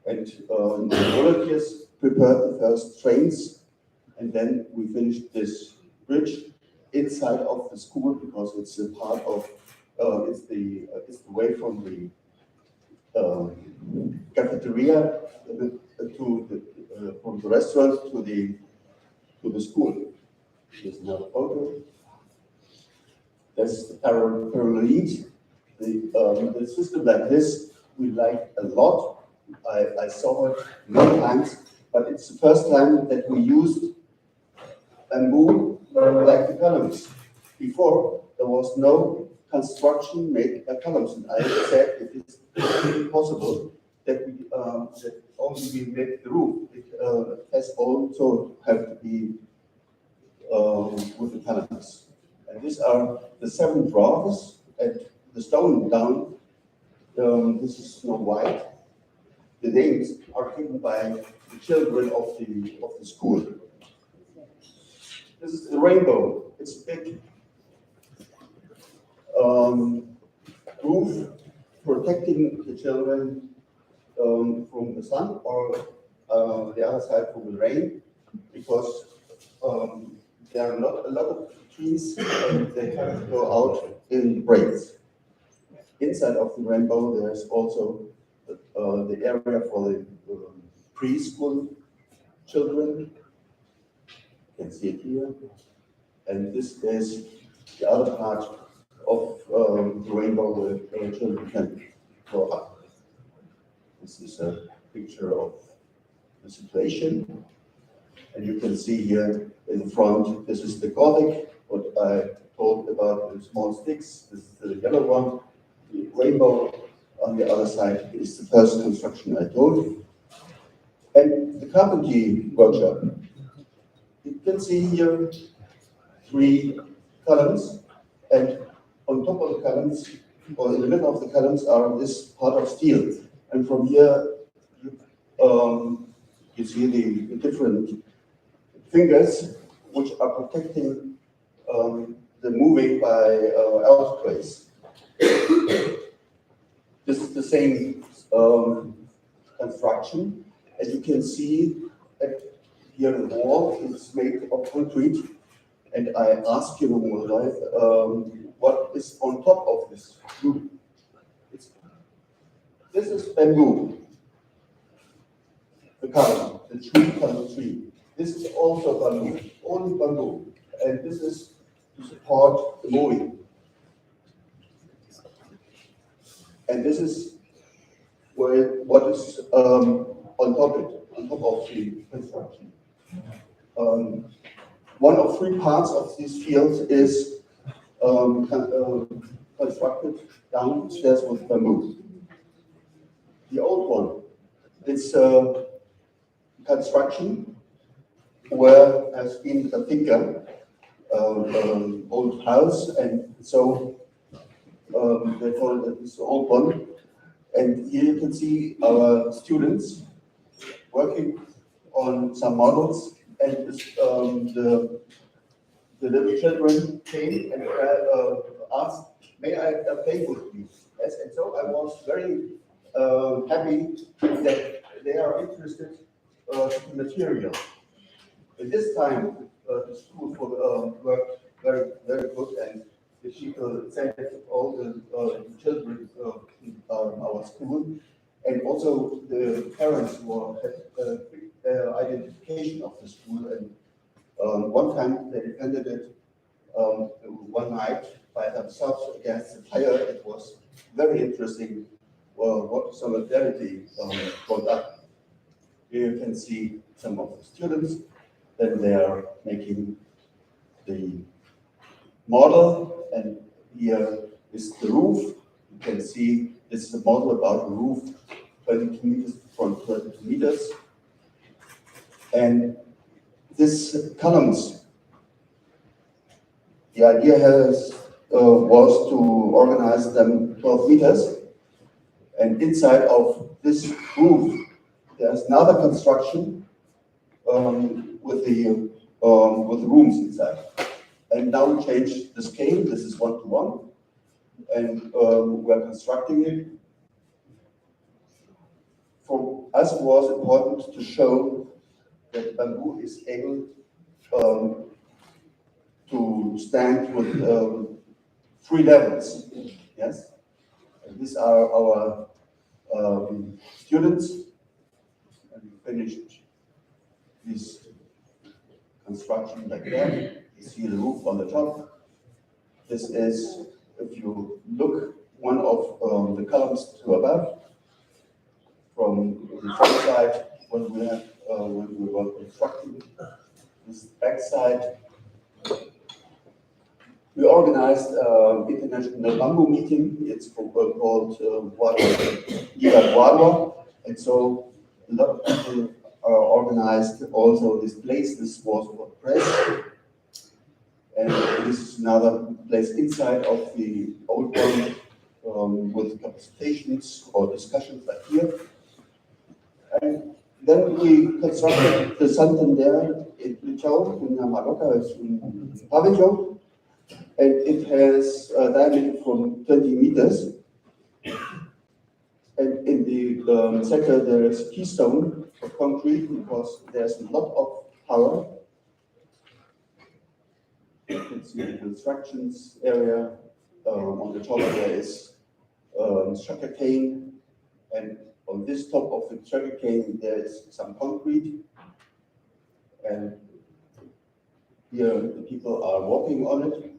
And the volunteers prepared the first trains, and then we finished this bridge inside of the school because it's a part of it's the way from the cafeteria from the restaurant to the school. Here's another photo. That's the parallel. The system like this we like a lot. I saw it many times, but it's the first time that we used bamboo like the columns. Before, there was no construction made by columns, and I said it is possible that we that only we make the roof. It has also have to be with the columns. And these are the 7 drawers and the stone down. This is Snow White. The names are given by the children of the school. This is the rainbow. It's big. Roof protecting the children from the sun or the other side from the rain, because there are not a lot of trees and they have to go out in breaks. Inside of the rainbow, there's also the area for the preschool children. You can see it here. And this is the other part of the rainbow where children can grow up. This is a picture of the situation. And you can see here in front, this is the Gothic, what I told about the small sticks. This is the yellow one. The rainbow on the other side is the first construction I told you. And the carpentry workshop. You can see here 3 columns, and on top of the columns, or in the middle of the columns, are this part of steel. And from here, you see the different fingers which are protecting the moving by earthquakes. This is the same construction. As you can see, here the wall is made of concrete. And I asked you what is on top of this roof. This is bamboo, the column, the tree. This is also bamboo, only bamboo. And this is to support the moving. And this is what is on top of the construction. One of 3 parts of this field is constructed downstairs with bamboo. The old one, it's construction where has been a thinker, old house, and so they call it this old one. And here you can see our students working on some models, and this, the little children came and asked, "May I play with you?" Yes, and so I was very happy that they are interested in material. At this time, the school worked very, very good, and the people said all the children in our school, and also the parents had identification of the school. And one time they defended it one night by themselves against the fire. It was very interesting what solidarity brought up. Here you can see some of the students. Then they are making the model, and here is the roof. You can see this is a model about the roof, 22 meters from 22 meters. And these columns, the idea was to organize them 12 meters. And inside of this roof, there's another construction with the rooms inside. And now we change the scale. This is 1:1, and we're constructing it. For us, it was important to show that bamboo is able to stand with 3 levels. Yes, and these are our students. And we finished this construction like that. You see the roof on the top. This is, if you look one of the columns to above, from the front side, when we were constructing this back side, we organized international bamboo meeting. It's called Guadua, and so a lot of people organized also this place. This was for press, and this is another place inside of the old one with capacitations or discussions like here. And then we constructed the Santander in Licao, in Mallorca, it's in Pavillon, and it has a diameter from 20 meters. And in the center there is keystone of concrete because there's a lot of power. You can see the constructions area. On the top there is sugar cane, and on this top of the sugar cane there is some concrete. And here the people are walking on it.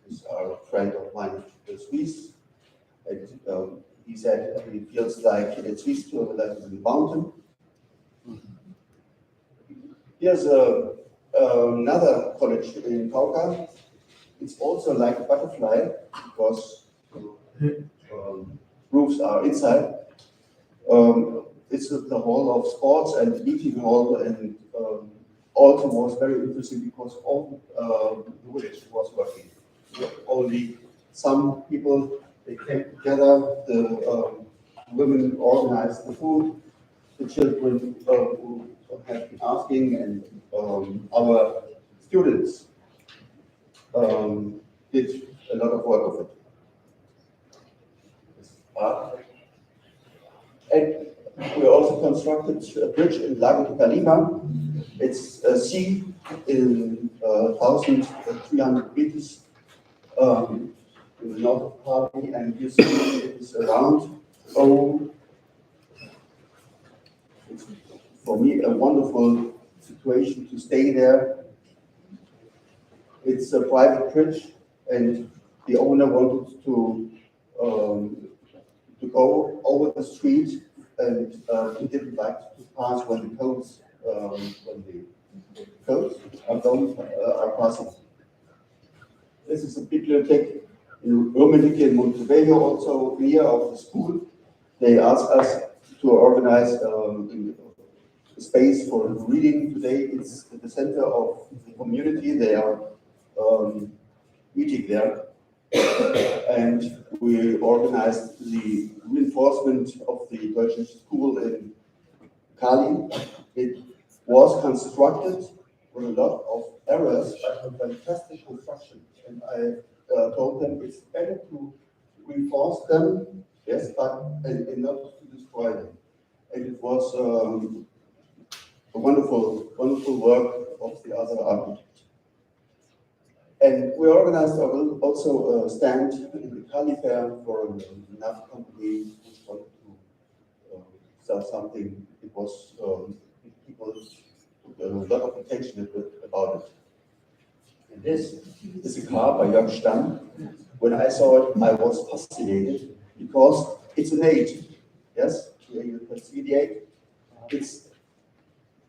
These are a friend of mine, the Swiss. And he said he feels like a Swiss tour like in the mountain. Here's another college in Kauka. It's also like a butterfly because roofs are inside. It's the hall of sports and meeting hall, and also was very interesting because all the village was working. Only some people, they came together, the women organized the food, the children who have been asking, and our students did a lot of work of it. And we also constructed a bridge in Lago de Calima. It's a sea in 1,300 meters in the north of Pali, and you see it is around. Oh, it's for me a wonderful situation to stay there. It's a private bridge, and the owner wanted to go over the street, and he didn't like to pass when the codes are passing. This is a bibliothèque in Rummenigge in Montevideo, also near of the school. They asked us to organize a space for reading today. It's at the center of the community. They are meeting there. And we organized the reinforcement of the Deutsche school in Cali. It was constructed with a lot of errors, but a fantastic construction. And I told them it's better to reinforce them, yes, but and not to destroy them. And it was a wonderful work of the other architects. And we organized also a stand in the Cali Fair for another company which wanted to sell something. It was people took a lot of attention about it. And this is a car by Jörg Stamm. When I saw it, I was fascinated because it's an 8. Yes, here you can see the 8. It's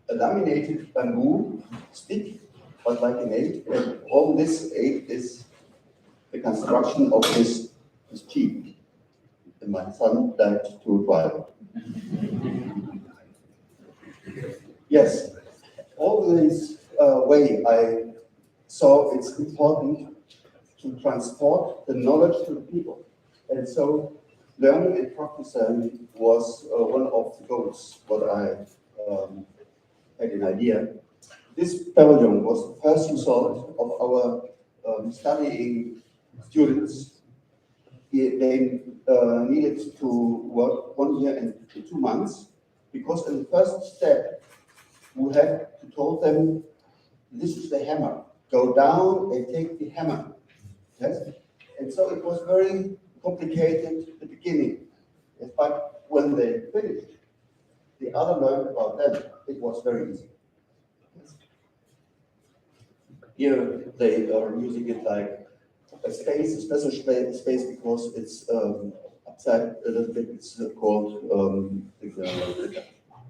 a laminated bamboo stick, but like an 8, and all this 8 is the construction of this Jeep. And my son liked to drive. Yes, all this way I saw it's important to transport the knowledge to the people. And so learning and practicing was one of the goals, what I had an idea. This pavilion was the first result of our studying students. They needed to work 1 year and 2 months, because in the first step, we had to tell them, this is the hammer. Go down and take the hammer. Yes? And so it was very complicated at the beginning. Yes, but when they finished, the other learned about them. It was very easy. Here they are using it like a space, a special space, because it's outside a little bit. It's called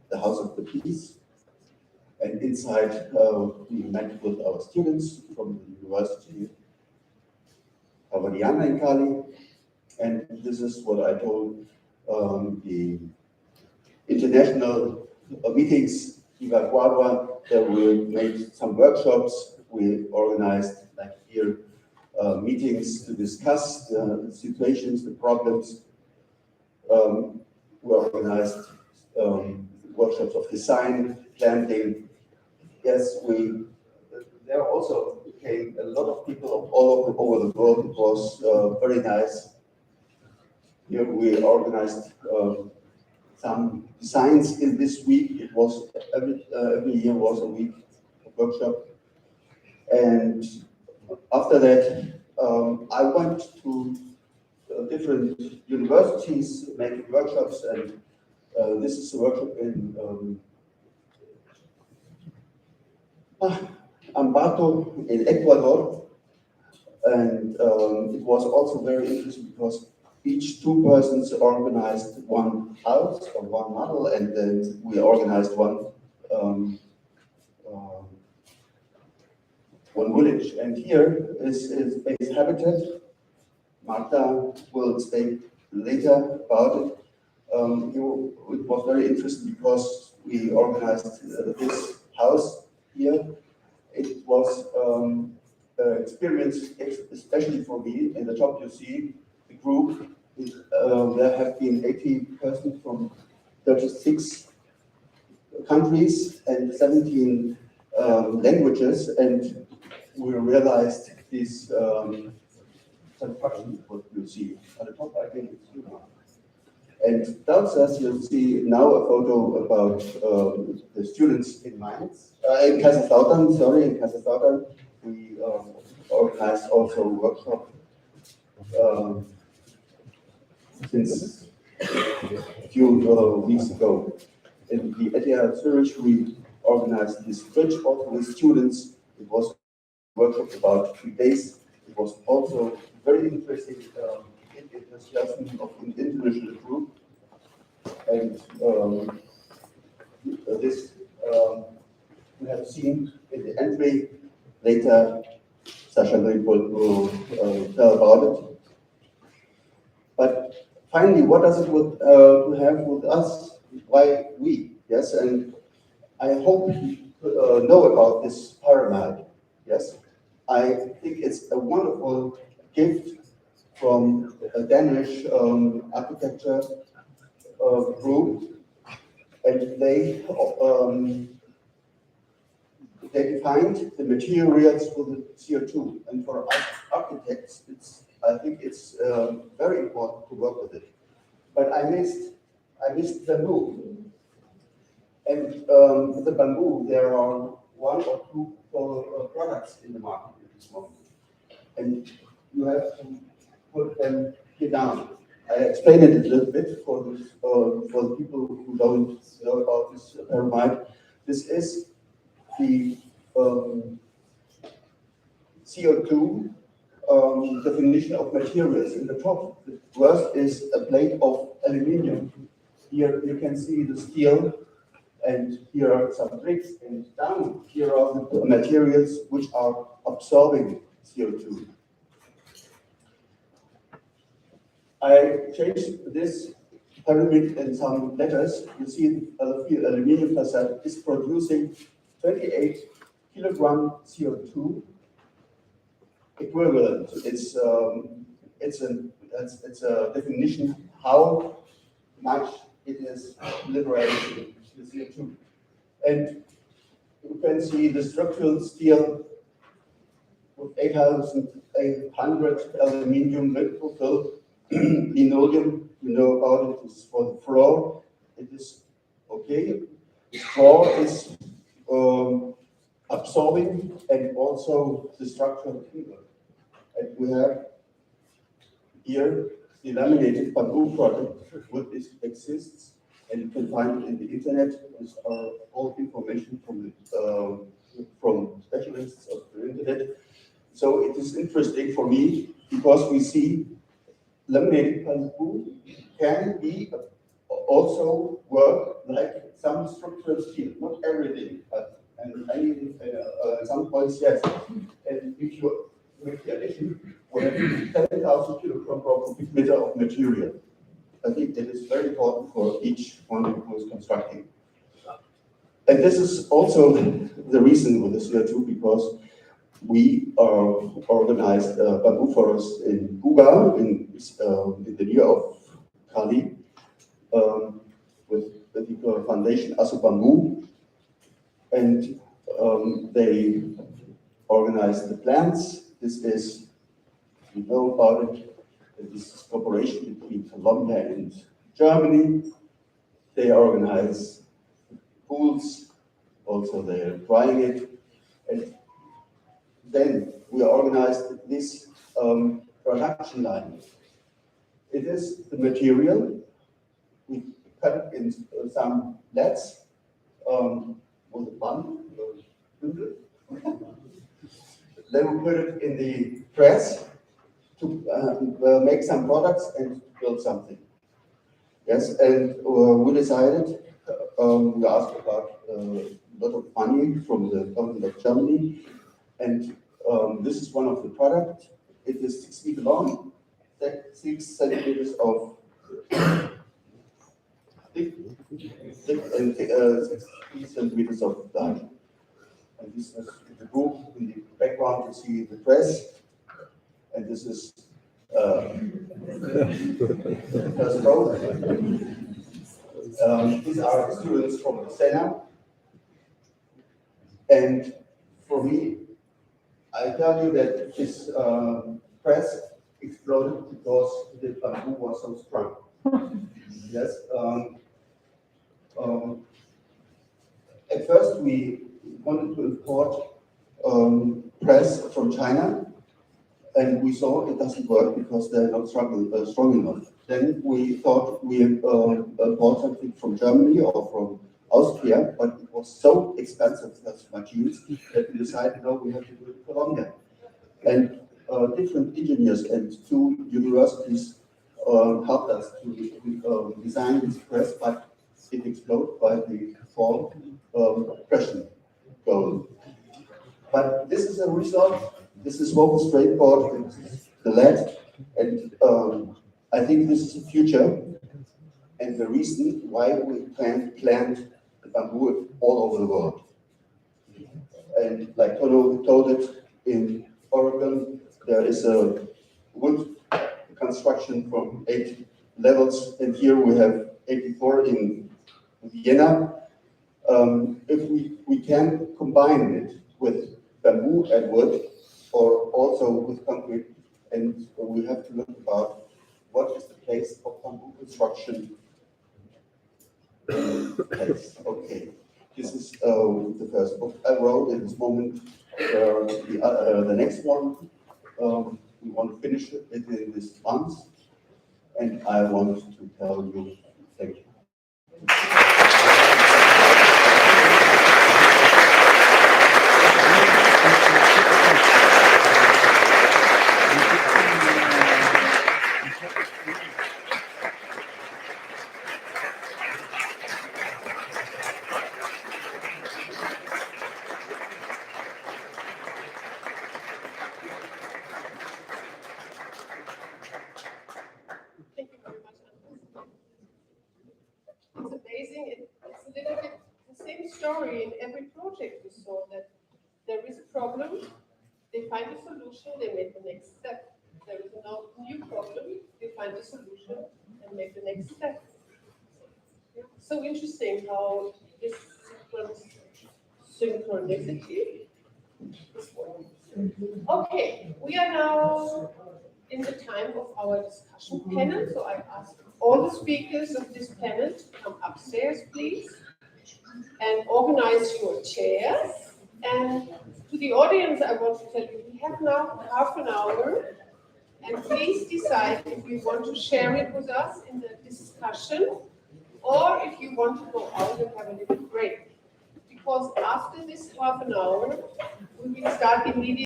the House of the Peace, and inside we met with our students from the University Havaniana in Cali, and this is what I told the international meetings in Ecuador. There we made some workshops. We organized, like here, meetings to discuss the situations, the problems. We organized workshops of design, planting. Yes, there also came a lot of people all over the world. It was very nice. Here we organized some designs in this week. It was every year was a week of workshop. And after that, I went to different universities making workshops, and this is a workshop in Ambato in Ecuador, and it was also very interesting because each two persons organized one house or one model, and then we organized one village. And here is base habitat. Marta will speak later about it. It was very interesting because we organized this house here. It was experience, especially for me. In the top you see the group. There have been 80 persons from 36 countries and 17 languages, and we realized this construction, what you see at the top, I think it's you. And downstairs you'll see now a photo about the students in Mainz, in Kaiserslautern, sorry, in Kaiserslautern. We organized also a workshop since a few weeks ago. In the ETH Zurich, we organized this bridge also with students. It was a workshop about 3 days. It was also very interesting enthusiasm of an international group. And this we have seen in the entry. Later, Sasha will tell about it. But finally, what does it have with us? Why we? Yes, and I hope you know about this pyramid. Yes, I think it's a wonderful gift from a Danish architecture group, and they defined the materials for the CO2. And for us architects, I think it's very important to work with it. But I missed bamboo. And the bamboo, there are 1 or 2 products in the market at this moment. And you have to put them here down. I explained it a little bit for the people who don't know about this pyramid. This is the CO2 definition of materials. In the top, the first is a plate of aluminium. Here you can see the steel, and here are some bricks, and down here are the materials which are absorbing CO2. I changed this pyramid in some letters. You see the aluminium facade is producing 28 kilogram CO2 equivalent. It's a definition how much it is liberating the CO2. And you can see the structural steel with 8,800 aluminium fill. Linoleum, you know about it, is for the floor. It is okay. The floor is absorbing, and also the structural timber. And we have here the laminated bamboo product, what exists, and you can find it in the internet. These are all information from specialists of the internet. So it is interesting for me because we see laminated bamboo can be also work like some structural steel, not everything, but at some points, yes. And if you make the addition, we have 10,000 kilograms per cubic meter of material. I think that is very important for each one who is constructing. And this is also the reason with the CO2, because we organized bamboo forest in Buga, in the near of Cali, with the foundation Aso Bamboo, and they organized the plants. This is, you know about it, this is cooperation between Colombia and Germany. They organize pools, also they are drying it, and then we organized this production line. It is the material. We cut it in some leds with a bun. Then we put it in the press to make some products and build something. Yes, and we decided, we asked about a lot of money from the government of Germany, and this is one of the products. It is 6 feet long, 6 centimeters of thick and 60 centimeters of diameter. And this is the group in the background. You see the press, and this is the first row. These are students from the Sena. And for me, I tell you that this press exploded because the bamboo was so strong. Yes. At first, we wanted to import press from China, and we saw it doesn't work because they're not strong enough. Then we thought we bought something from Germany or from Austria, but it was so expensive, such machines, that we decided, no, we have to do it in Colombia. And different engineers and 2 universities helped us to design this press, but it exploded by the fall pressure goal. But this is a result. This is what was straightforward and the lead, and I think this is the future and the reason why we plant the bamboo all over the world. And like Tono told it, in Oregon there is a wood construction from 8 levels, and here we have 84 in Vienna. If we can combine it with bamboo and wood, or also with concrete, and we have to look about what is the place of bamboo construction. Okay, this is the first book I wrote at this moment. The next one, we want to finish it in this month, and I want to tell you thank you. Thank you very much, Andres. It's amazing. It's a little bit the same story in every project we saw, that there is a problem, they find a solution, they make the next step. There is a new problem, they find a solution and make the next step. So interesting how this synchronicity is working. Okay, we are now in the time of our discussion panel, so I ask all the speakers of this panel to come upstairs, please, and organize your chairs. And to the audience, I want to tell you, we have now half an hour And please decide if you want to share it with us in the discussion, or if you want to go out and have a little break. Because after this half an hour, we will start immediately